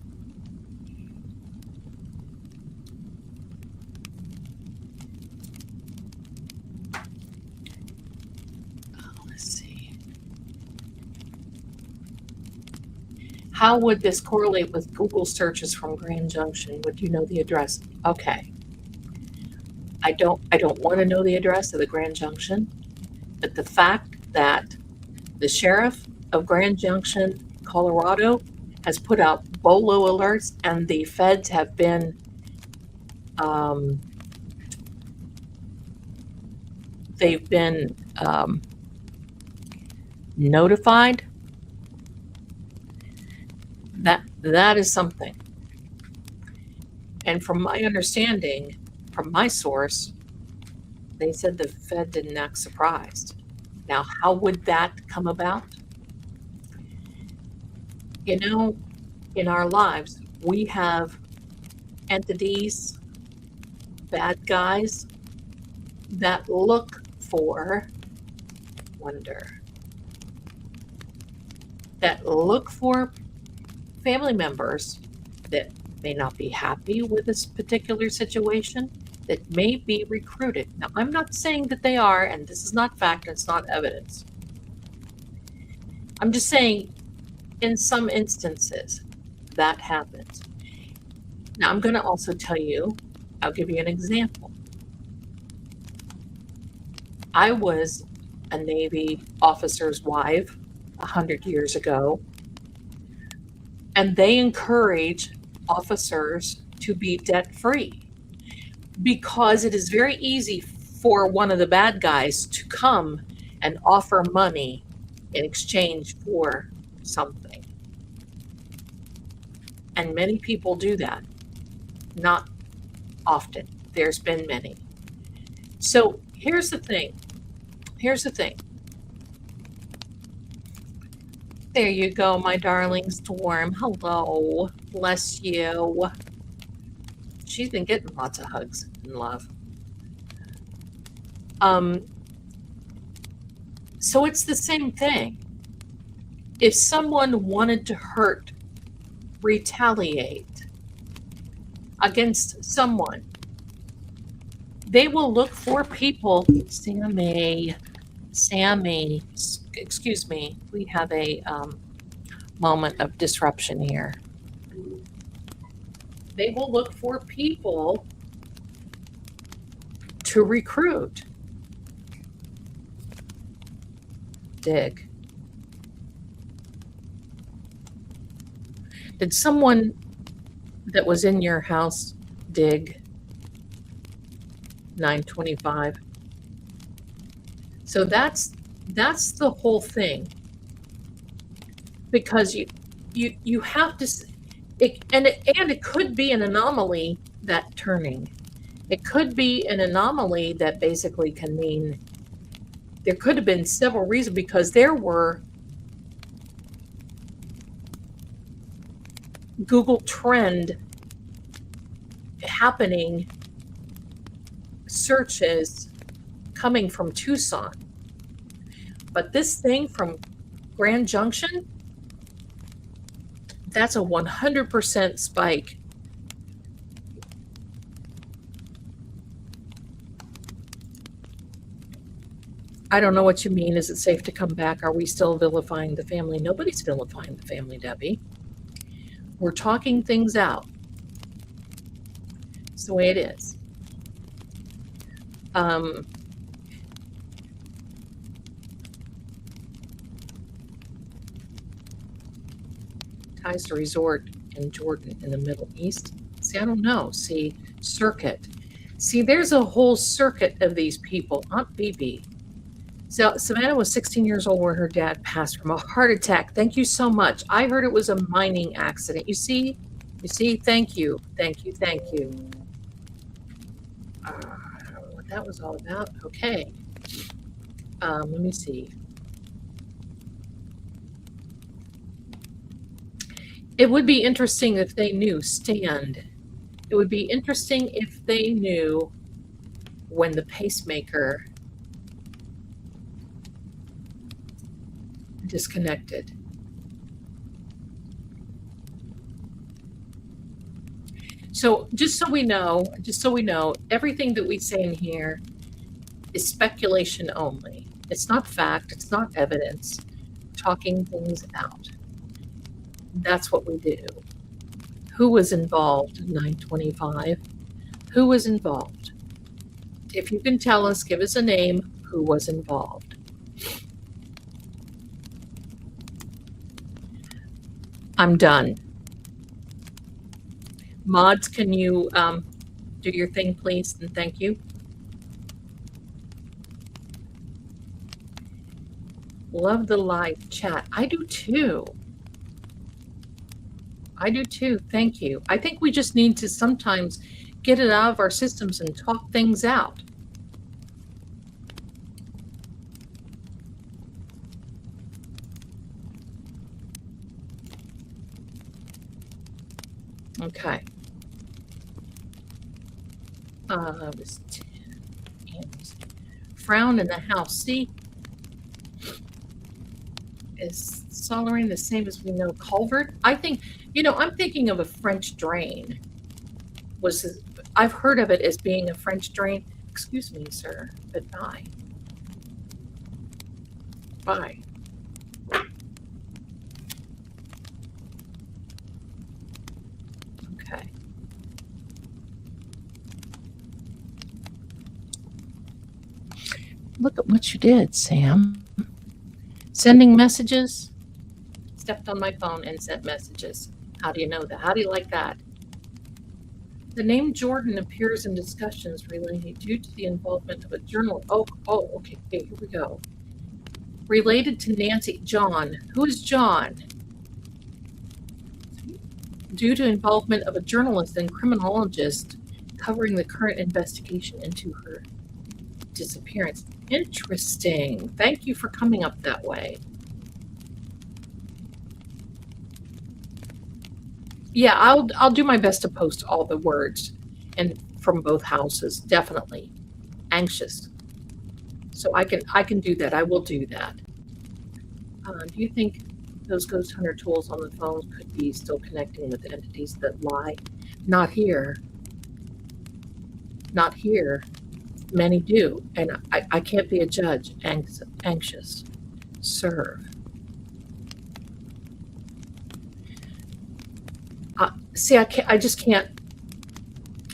Let's see. How would this correlate with Google searches from Grand Junction? Would you know the address? Okay. I don't want to know the address of the Grand Junction, but the fact that the sheriff of Grand Junction, Colorado, has put out BOLO alerts, and the feds have been they've been notified. That is something. And from my understanding, from my source, they said the Fed didn't act surprised. Now, how would that come about? You know, in our lives, we have entities, bad guys that look for wonder, that look for family members that may not be happy with this particular situation, that may be recruited. Now, I'm not saying that they are, and this is not fact, and it's not evidence. I'm just saying, in some instances, that happens. Now, I'm going to also tell you, I'll give you an example. I was a Navy officer's wife 100 years ago, and they encourage officers to be debt-free because it is very easy for one of the bad guys to come and offer money in exchange for something. And many people do that. Not often. There's been many. So here's the thing. There you go, my darling Storm. Hello. Bless you. She's been getting lots of hugs and love. So it's the same thing. If someone wanted to retaliate against someone, they will look for people. Sammy, excuse me, we have a moment of disruption here. They will look for people to recruit. Dig. Did someone that was in your house dig? 925. So that's the whole thing. Because you have to it could be an anomaly, that turning. It could be an anomaly that basically can mean there could have been several reasons, because there were Google Trend happening searches coming from Tucson. But this thing from Grand Junction, that's a 100% spike. I don't know what you mean. Is it safe to come back? Are we still vilifying the family? Nobody's vilifying the family, Debbie. We're talking things out. It's the way it is. Ties to resort in Jordan in the Middle East. See, I don't know. See, circuit. See, there's a whole circuit of these people. Aunt Bibi. So Savannah was 16 years old when her dad passed from a heart attack. Thank you so much. I heard it was a mining accident. You see? Thank you. Thank you. Thank you. I don't know what that was all about. Okay. Let me see. It would be interesting if they knew. Stand. It would be interesting if they knew when the pacemaker disconnected. So just so we know, everything that we say in here is speculation only. It's not fact, it's not evidence. Talking things out. That's what we do. Who was involved in 925? Who was involved? If you can tell us, give us a name, who was involved. I'm done. Mods, can you do your thing, please? And thank you. Love the live chat. I do too. Thank you. I think we just need to sometimes get it out of our systems and talk things out. Okay. Was frown in the house. See, is soldering the same as we know culvert? I think, I'm thinking of a French drain. I've heard of it as being a French drain. Excuse me, sir, but bye. Bye. Okay. Look at what you did, Sam. Sending messages. Stepped on my phone and sent messages. How do you know that? How do you like that? The name Jordan appears in discussions related due to the involvement of a journal. Oh, okay, here we go. Related to Nancy. John. Who is John? Due to involvement of a journalist and criminologist covering the current investigation into her disappearance. Interesting. Thank you for coming up that way. Yeah, I'll do my best to post all the words and from both houses, definitely. Anxious. So I can do that. I will do that. Do you think those ghost hunter tools on the phone could be still connecting with entities that lie? Not here. Not here. Many do, and I can't be a judge. Anxious. Serve. See, I just can't.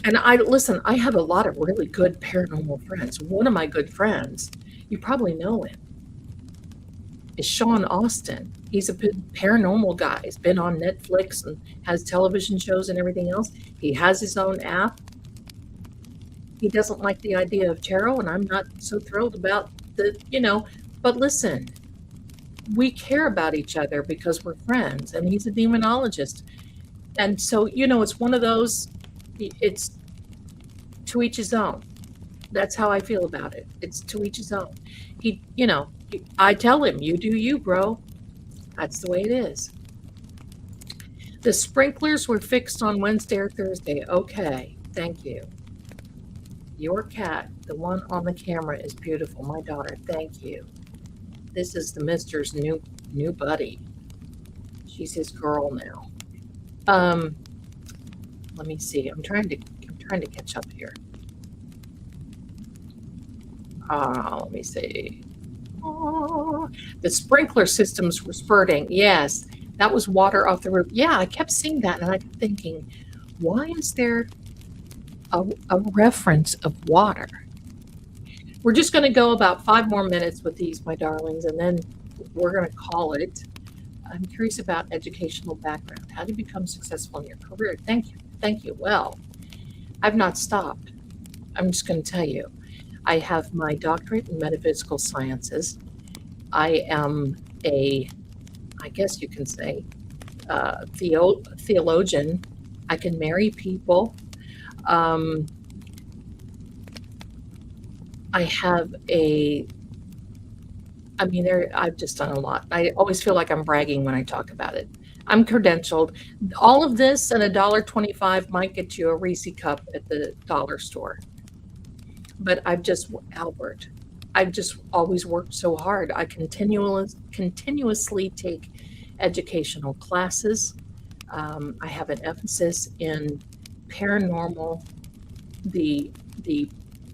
And listen, I have a lot of really good paranormal friends. One of my good friends, you probably know him, is Sean Austin. He's a paranormal guy. He's been on Netflix and has television shows and everything else. He has his own app. He doesn't like the idea of tarot, and I'm not so thrilled about but listen, we care about each other because we're friends, and he's a demonologist. And so, it's one of those, it's to each his own. That's how I feel about it. It's to each his own. I tell him, you do you, bro. That's the way it is. The sprinklers were fixed on Wednesday or Thursday. Okay, thank you. Your cat, the one on the camera, is beautiful. My daughter, thank you. This is the Mister's new buddy. She's his girl now. Let me see. I'm trying to catch up here. Let me see. Oh, the sprinkler systems were spurting. Yes, that was water off the roof. Yeah, I kept seeing that, and I kept thinking, why is there a reference of water? We're just going to go about 5 more minutes with these, my darlings, and then we're going to call it. I'm curious about educational background. How do you become successful in your career? Thank you. Thank you. Well, I've not stopped. I'm just going to tell you. I have my doctorate in metaphysical sciences. I am I guess you can say, theologian. I can marry people. I've just done a lot. I always feel like I'm bragging when I talk about it. I'm credentialed. All of this and $1.25 might get you a Reese cup at the dollar store. But I've just always worked so hard. I continuously take educational classes. I have an emphasis in paranormal, the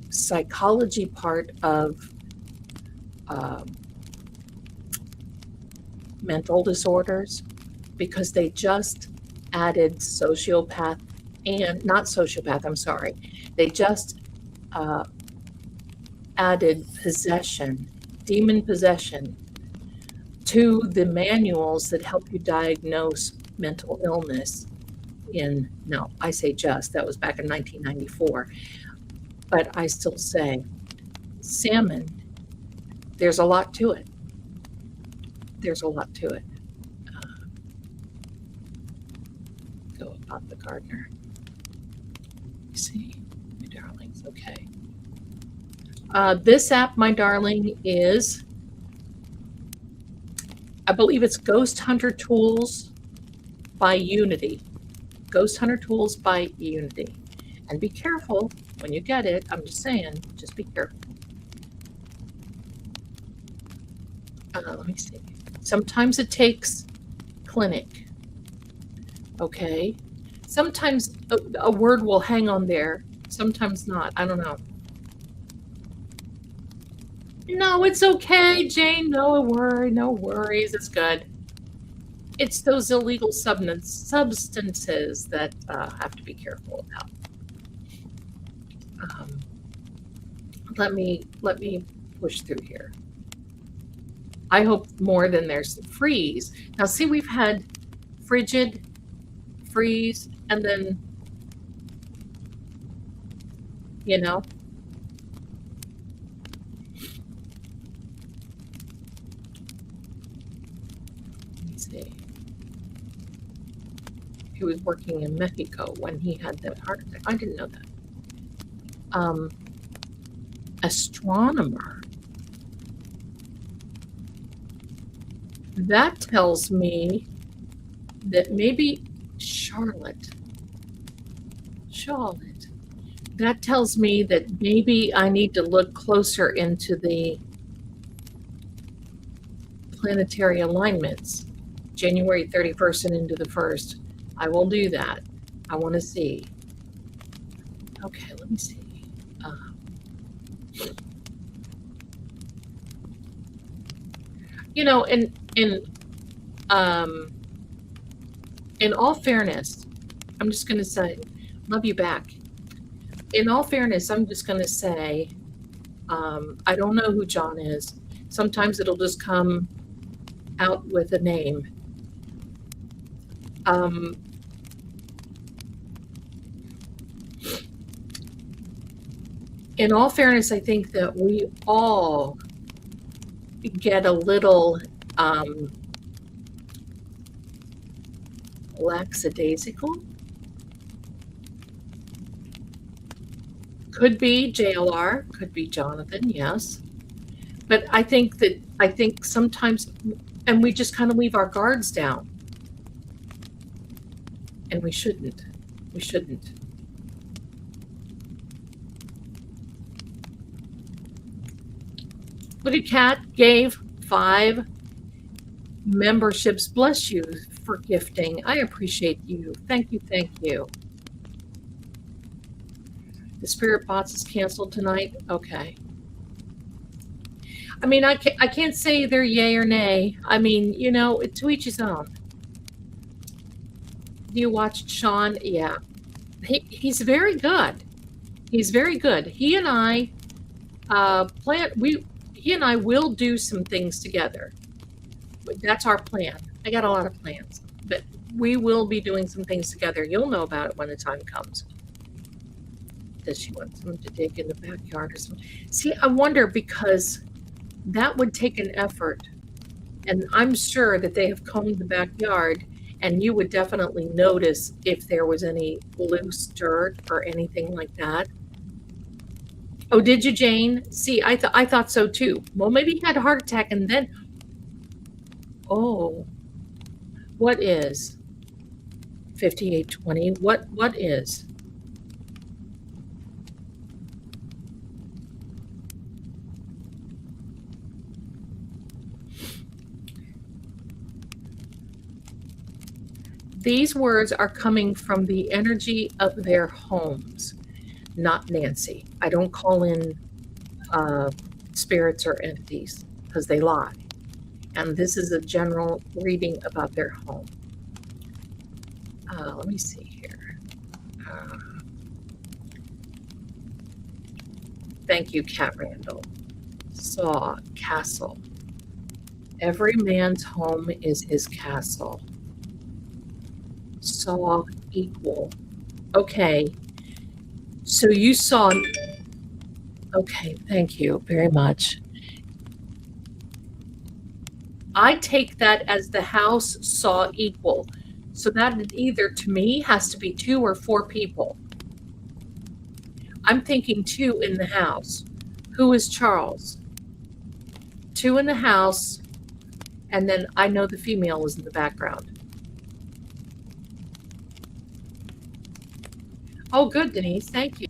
psychology part of mental disorders, because they just added they just added demon possession to the manuals that help you diagnose mental illness that was back in 1994. But I still say, salmon, there's a lot to it. Go about the gardener. You see, my darlings, okay. This app, my darling, is, I believe it's Ghost Hunter Tools by Unity. Ghost Hunter Tools by Unity. And be careful when you get it. I'm just saying, just be careful. Let me see. Sometimes it takes clinic. Okay. Sometimes a word will hang on there. Sometimes not. I don't know. No, it's okay, Jane. No worries. It's good. It's those illegal substances that have to be careful about. Let me push through here. I hope more than there's freeze. Now, see, we've had frigid, freeze, and then, Let me see. He was working in Mexico when he had that heart attack. I didn't know that. Astronomer. That tells me that maybe Charlotte. That tells me that maybe I need to look closer into the planetary alignments. January 31st and into the 1st. I will do that. I want to see. Okay, let me see. In all fairness, I'm just going to say, love you back. In all fairness, I'm just going to say, I don't know who John is. Sometimes it'll just come out with a name. In all fairness, I think that we all get a little Um, lackadaisical. Could be JLR, could be Jonathan, yes. But I think sometimes, and we just kind of leave our guards down. And we shouldn't. We shouldn't. Look at Kat gave 5 memberships. Bless you for gifting. I appreciate you. Thank you. Thank you. The Spirit Bots is canceled tonight. Okay. I mean, I can't say they're yay or nay. I mean, you know, to each his own. You watched Sean? Yeah. He's very good. He's very good. He and I he and I will do some things together. That's our plan. I got a lot of plans, but we will be doing some things together. You'll know about it when the time comes. Does she want someone to dig in the backyard or something? See, I wonder, because that would take an effort. And I'm sure that they have combed the backyard, and you would definitely notice if there was any loose dirt or anything like that. Oh, did you, Jane? See, I thought so too. Well, maybe he had a heart attack and then. Oh, what is 5820? What is? These words are coming from the energy of their homes, not Nancy. I don't call in spirits or entities because they lie. And this is a general reading about their home. Let me see here. Thank you, Cat Randall. Saw, castle. Every man's home is his castle. Saw, equal. Okay. So you saw. Okay, thank you very much. I take that as the house saw equal. So that either, to me, has to be 2 or 4 people. I'm thinking 2 in the house. Who is Charles? 2 in the house, and then I know the female is in the background. Oh, good, Denise. Thank you.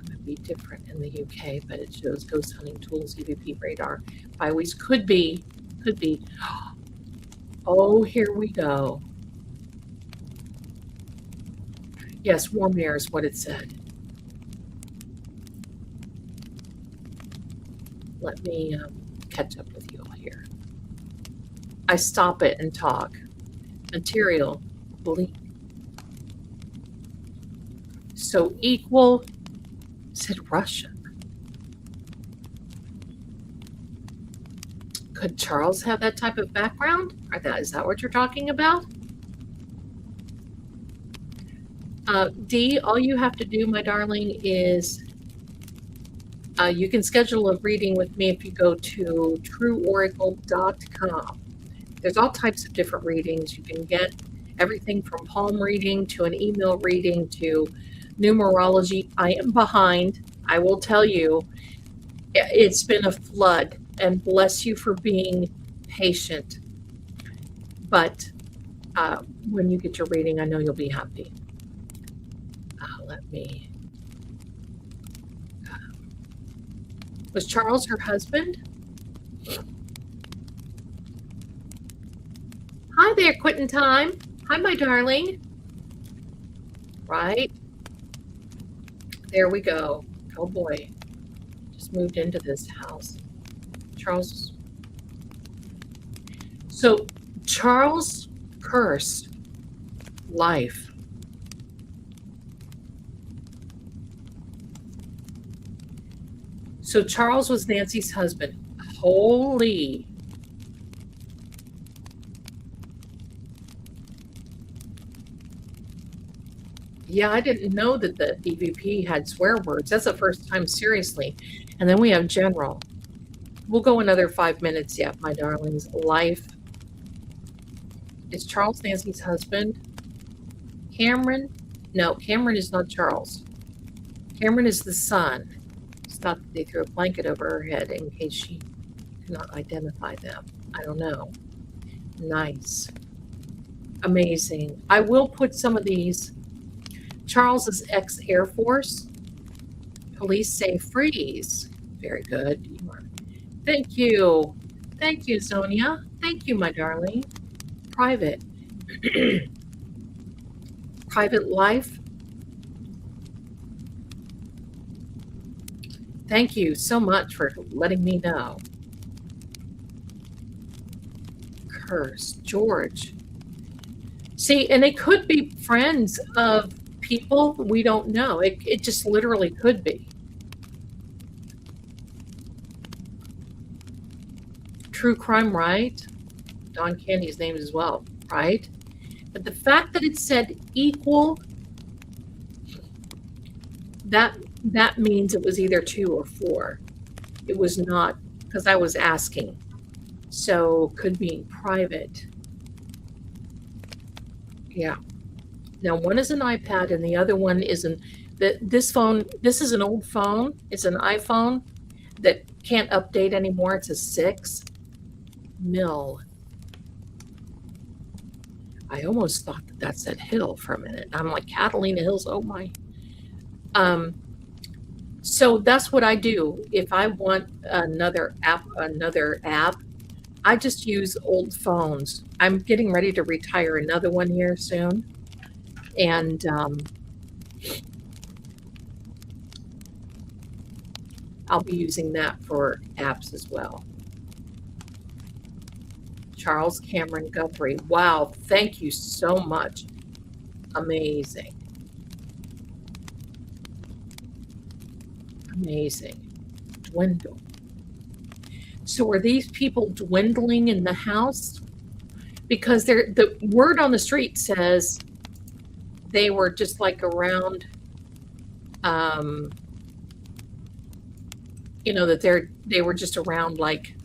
It'd be different in the UK, but it shows ghost hunting tools, EVP radar. Byways could be. Oh, here we go. Yes, warm air is what it said. Let me catch up with you all here. I stop it and talk. Material, bleak. So equal, said Russian. Could Charles have that type of background? Is that what you're talking about? Dee, all you have to do, my darling, is you can schedule a reading with me if you go to trueoracle.com. There's all types of different readings. You can get everything from palm reading to an email reading to numerology. I am behind. I will tell you, it's been a flood, and bless you for being patient. But when you get your reading, I know you'll be happy. Let me. Was Charles her husband? Hi there, quitting time. Hi, my darling. Right. There we go. Oh boy. Just moved into this house. Charles. So Charles cursed life. So Charles was Nancy's husband. Holy. Yeah, I didn't know that the EVP had swear words. That's the first time, seriously. And then we have general. We'll go another 5 minutes yet, my darlings. Life. Is Charles Nancy's husband? Cameron? No, Cameron is not Charles. Cameron is the son. It's not that they threw a blanket over her head in case she cannot identify them. I don't know. Nice. Amazing. I will put some of these. Charles is ex-Air Force. Police say freeze. Very good. Thank you. Thank you, Sonia. Thank you, my darling. Private. Private life. Thank you so much for letting me know. Curse. George. See, and it could be friends of people we don't know. It just literally could be. True crime, right? Don Candy's name as well, right? But the fact that it said equal, that means it was either 2 or 4. It was not, because I was asking. So could be private. Yeah. Now one is an iPad and the other one is this phone. This is an old phone. It's an iPhone that can't update anymore. It's a 6 mil. I almost thought that said Hill for a minute. I'm like, Catalina Hills, oh my. So that's what I do. If I want another app, I just use old phones. I'm getting ready to retire another one here soon. And I'll be using that for apps as well. Charles Cameron Guthrie. Wow, thank you so much. Amazing. Amazing. Dwindle. So are these people dwindling in the house? Because the word on the street says they were just like around, that they were just around like,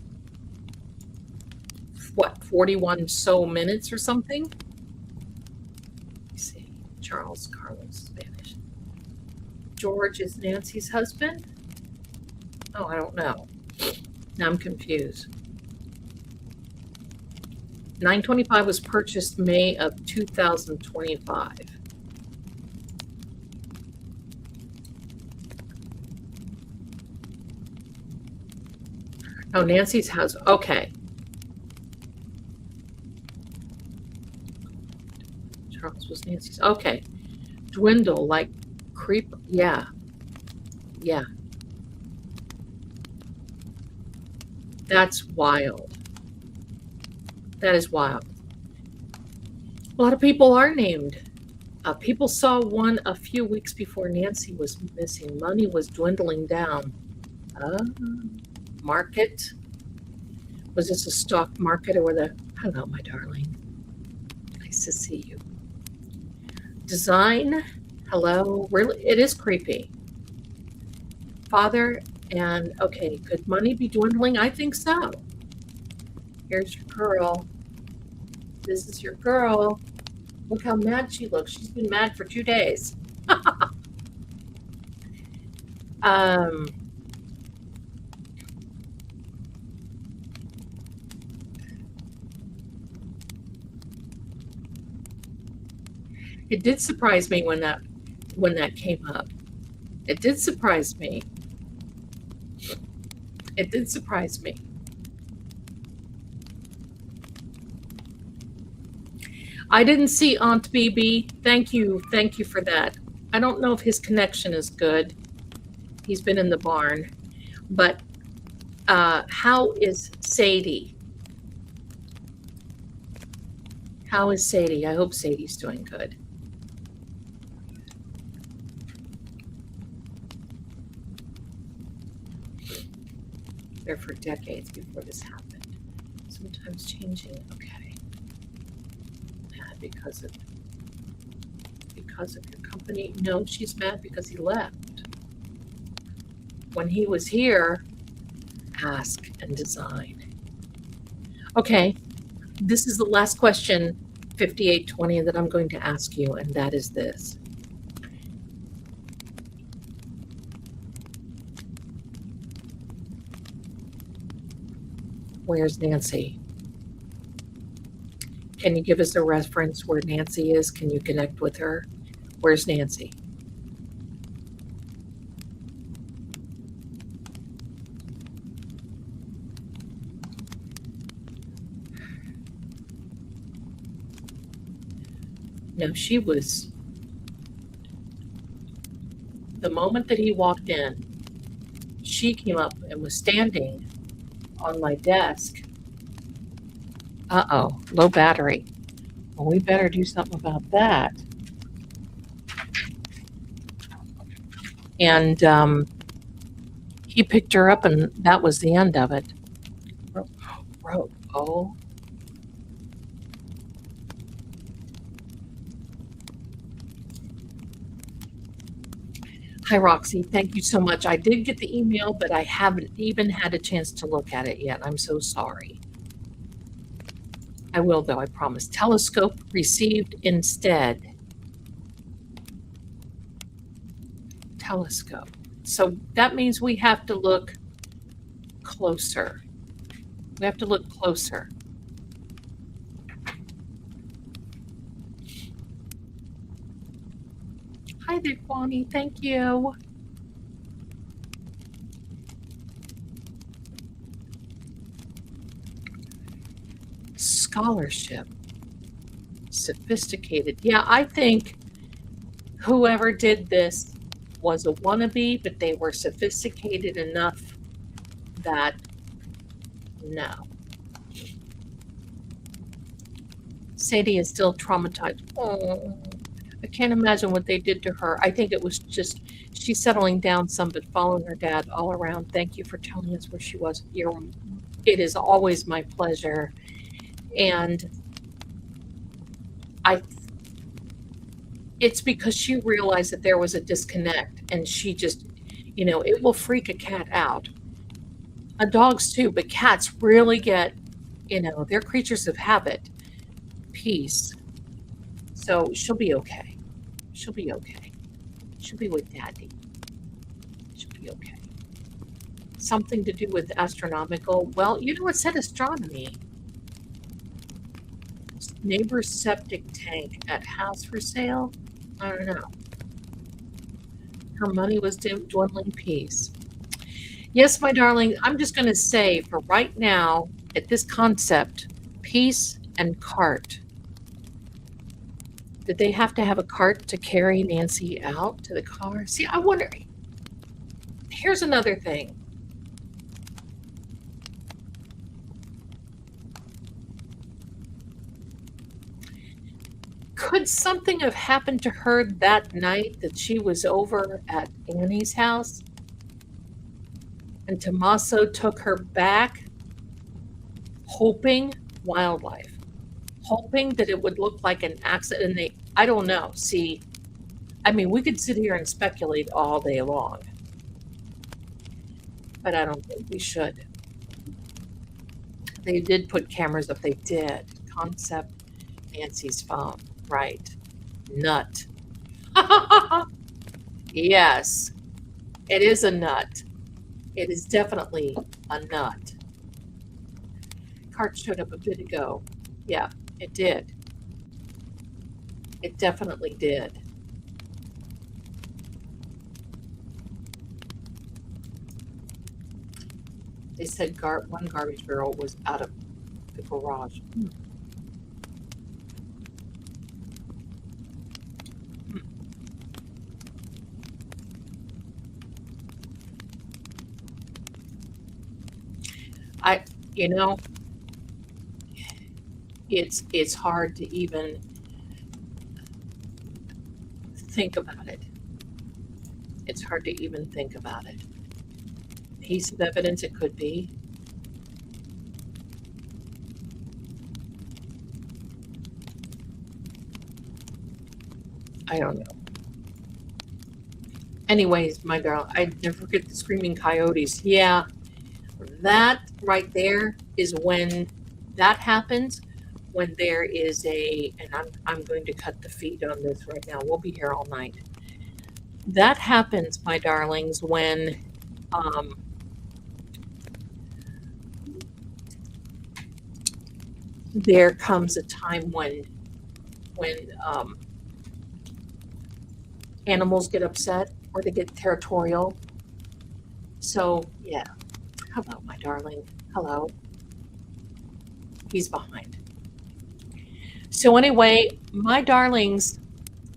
what, 41 so minutes or something? Let me see. Charles Carlos, Spanish. George is Nancy's husband? Oh, I don't know. Now I'm confused. 925 was purchased May of 2025. Oh, Nancy's house. Okay. Charles was Nancy's. Okay. Dwindle, like creep. Yeah. Yeah. That's wild. That is wild. A lot of people are named. People saw one a few weeks before Nancy was missing. Money was dwindling down. Market. Was this a stock market or the... Hello, my darling. Nice to see you. Design. Hello. Really, it is creepy. Father and... Okay, could money be dwindling? I think so. Here's your girl. This is your girl. Look how mad she looks. She's been mad for 2 days. It did surprise me when that came up. It did surprise me. It did surprise me. I didn't see Aunt BB. Thank you for that. I don't know if his connection is good. He's been in the barn. But how is Sadie? How is Sadie? I hope Sadie's doing good. There for decades before this happened. Sometimes changing. Okay. Mad because of your company. No, she's mad because he left. When he was here, ask and design. Okay, this is the last question, 5820, that I'm going to ask you, and that is this. Where's Nancy? Can you give us a reference where Nancy is? Can you connect with her? Where's Nancy? No, she was, the moment that he walked in, she came up and was standing on my desk. Uh-oh, low battery. Well, we better do something about that. And he picked her up, and that was the end of it. Oh. Hi, Roxy. Thank you so much. I did get the email, but I haven't even had a chance to look at it yet. I'm so sorry. I will, though, I promise. Telescope received instead. Telescope. So that means we have to look closer. We have to look closer. Hi there, Kwani. Thank you. Scholarship. Sophisticated. Yeah, I think whoever did this was a wannabe, but they were sophisticated enough that no. Sadie is still traumatized. Oh, I can't imagine what they did to her. I think it was just she's settling down some, but following her dad all around. Thank you for telling us where she was. It is always my pleasure. And it's because she realized that there was a disconnect, and she just, it will freak a cat out. Dogs too, but cats really get, they're creatures of habit. Peace. So she'll be okay. She'll be okay. She'll be with Daddy. She'll be okay. Something to do with astronomical. Well, it said astronomy. Neighbor's septic tank at house for sale. I don't know. Her money was dwindling. Peace. Yes, my darling, I'm just going to say for right now, at this concept, peace and cart. Did they have to have a cart to carry Nancy out to the car? See, I wonder. Here's another thing. Could something have happened to her that night that she was over at Annie's house? And Tommaso took her back, hoping wildlife, hoping that it would look like an accident. And I don't know. See, we could sit here and speculate all day long, but I don't think we should. They did put cameras up. They did. Concept, Nancy's phone. Right. Nut. Yes, it is a nut. It is definitely a nut. Cart showed up a bit ago. Yeah, it did. It definitely did. They said one garbage barrel was out of the garage. It's hard to even think about it. It's hard to even think about it. Piece of evidence it could be. I don't know. Anyways, my girl, I never forget the screaming coyotes. Yeah. That right there is when that happens, when there is and I'm going to cut the feed on this right now. We'll be here all night. That happens, my darlings, when um, there comes a time when animals get upset or they get territorial. So yeah, hello, my darling. Hello. He's behind. So anyway, my darlings,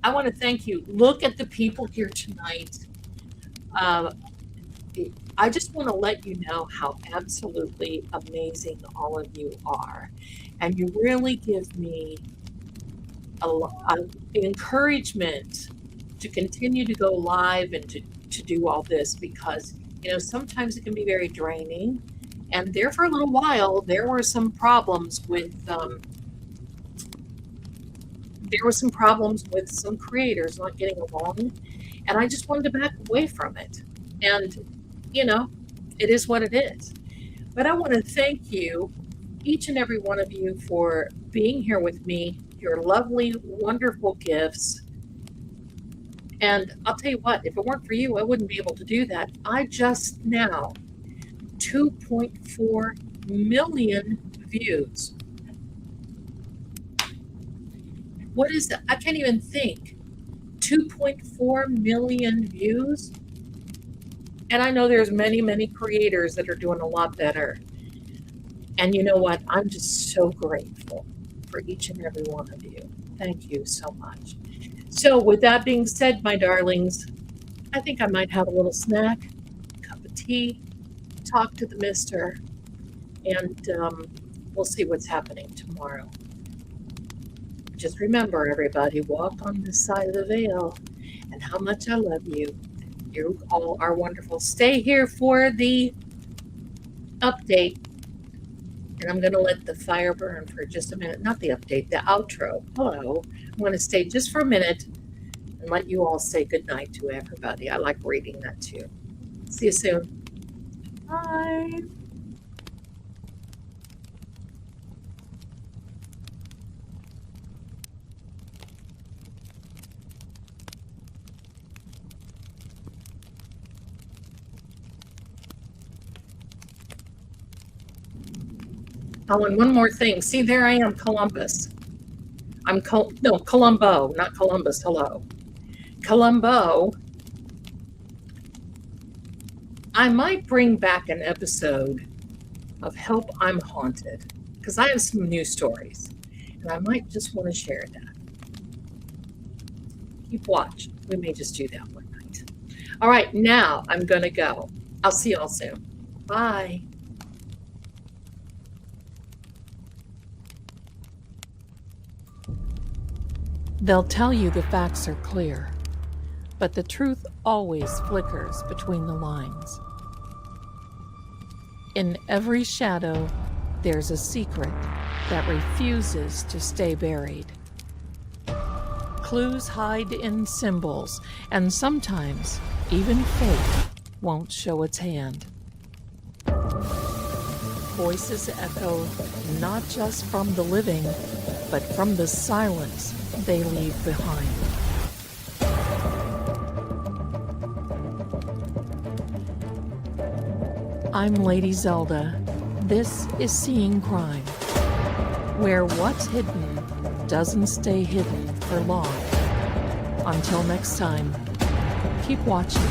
I want to thank you. Look at the people here tonight. Uh, I just want to let you know how absolutely amazing all of you are. And you really give me a encouragement to continue to go live and to do all this because, sometimes it can be very draining. And there for a little while, there were some problems with some creators not getting along. And I just wanted to back away from it. And, it is what it is. But I want to thank you, each and every one of you, for being here with me, your lovely, wonderful gifts. And I'll tell you what, if it weren't for you, I wouldn't be able to do that. I just now, 2.4 million views. What is that? I can't even think. 2.4 million views. And I know there's many, many creators that are doing a lot better. And you know what? I'm just so grateful for each and every one of you. Thank you so much. So with that being said, my darlings, I think I might have a little snack, cup of tea, talk to the mister, and we'll see what's happening tomorrow. Just remember, everybody, walk on this side of the veil and how much I love you. You all are wonderful. Stay here for the update. And I'm going to let the fire burn for just a minute. Not the update, the outro. Hello. I'm going to stay just for a minute and let you all say goodnight to everybody. I like reading that too. See you soon. Bye. Oh, and one more thing. See, there I am, Columbus. Columbo, not Columbus. Hello. Columbo. I might bring back an episode of Help I'm Haunted because I have some new stories and I might just want to share that. Keep watch. We may just do that one night. All right, now I'm going to go. I'll see y'all soon. Bye. They'll tell you the facts are clear, but the truth always flickers between the lines. In every shadow, there's a secret that refuses to stay buried. Clues hide in symbols, and sometimes even fate won't show its hand. Voices echo not just from the living, but from the silence they leave behind. I'm Lady Zelda. This is Seeing Crime, where what's hidden doesn't stay hidden for long. Until next time, keep watching.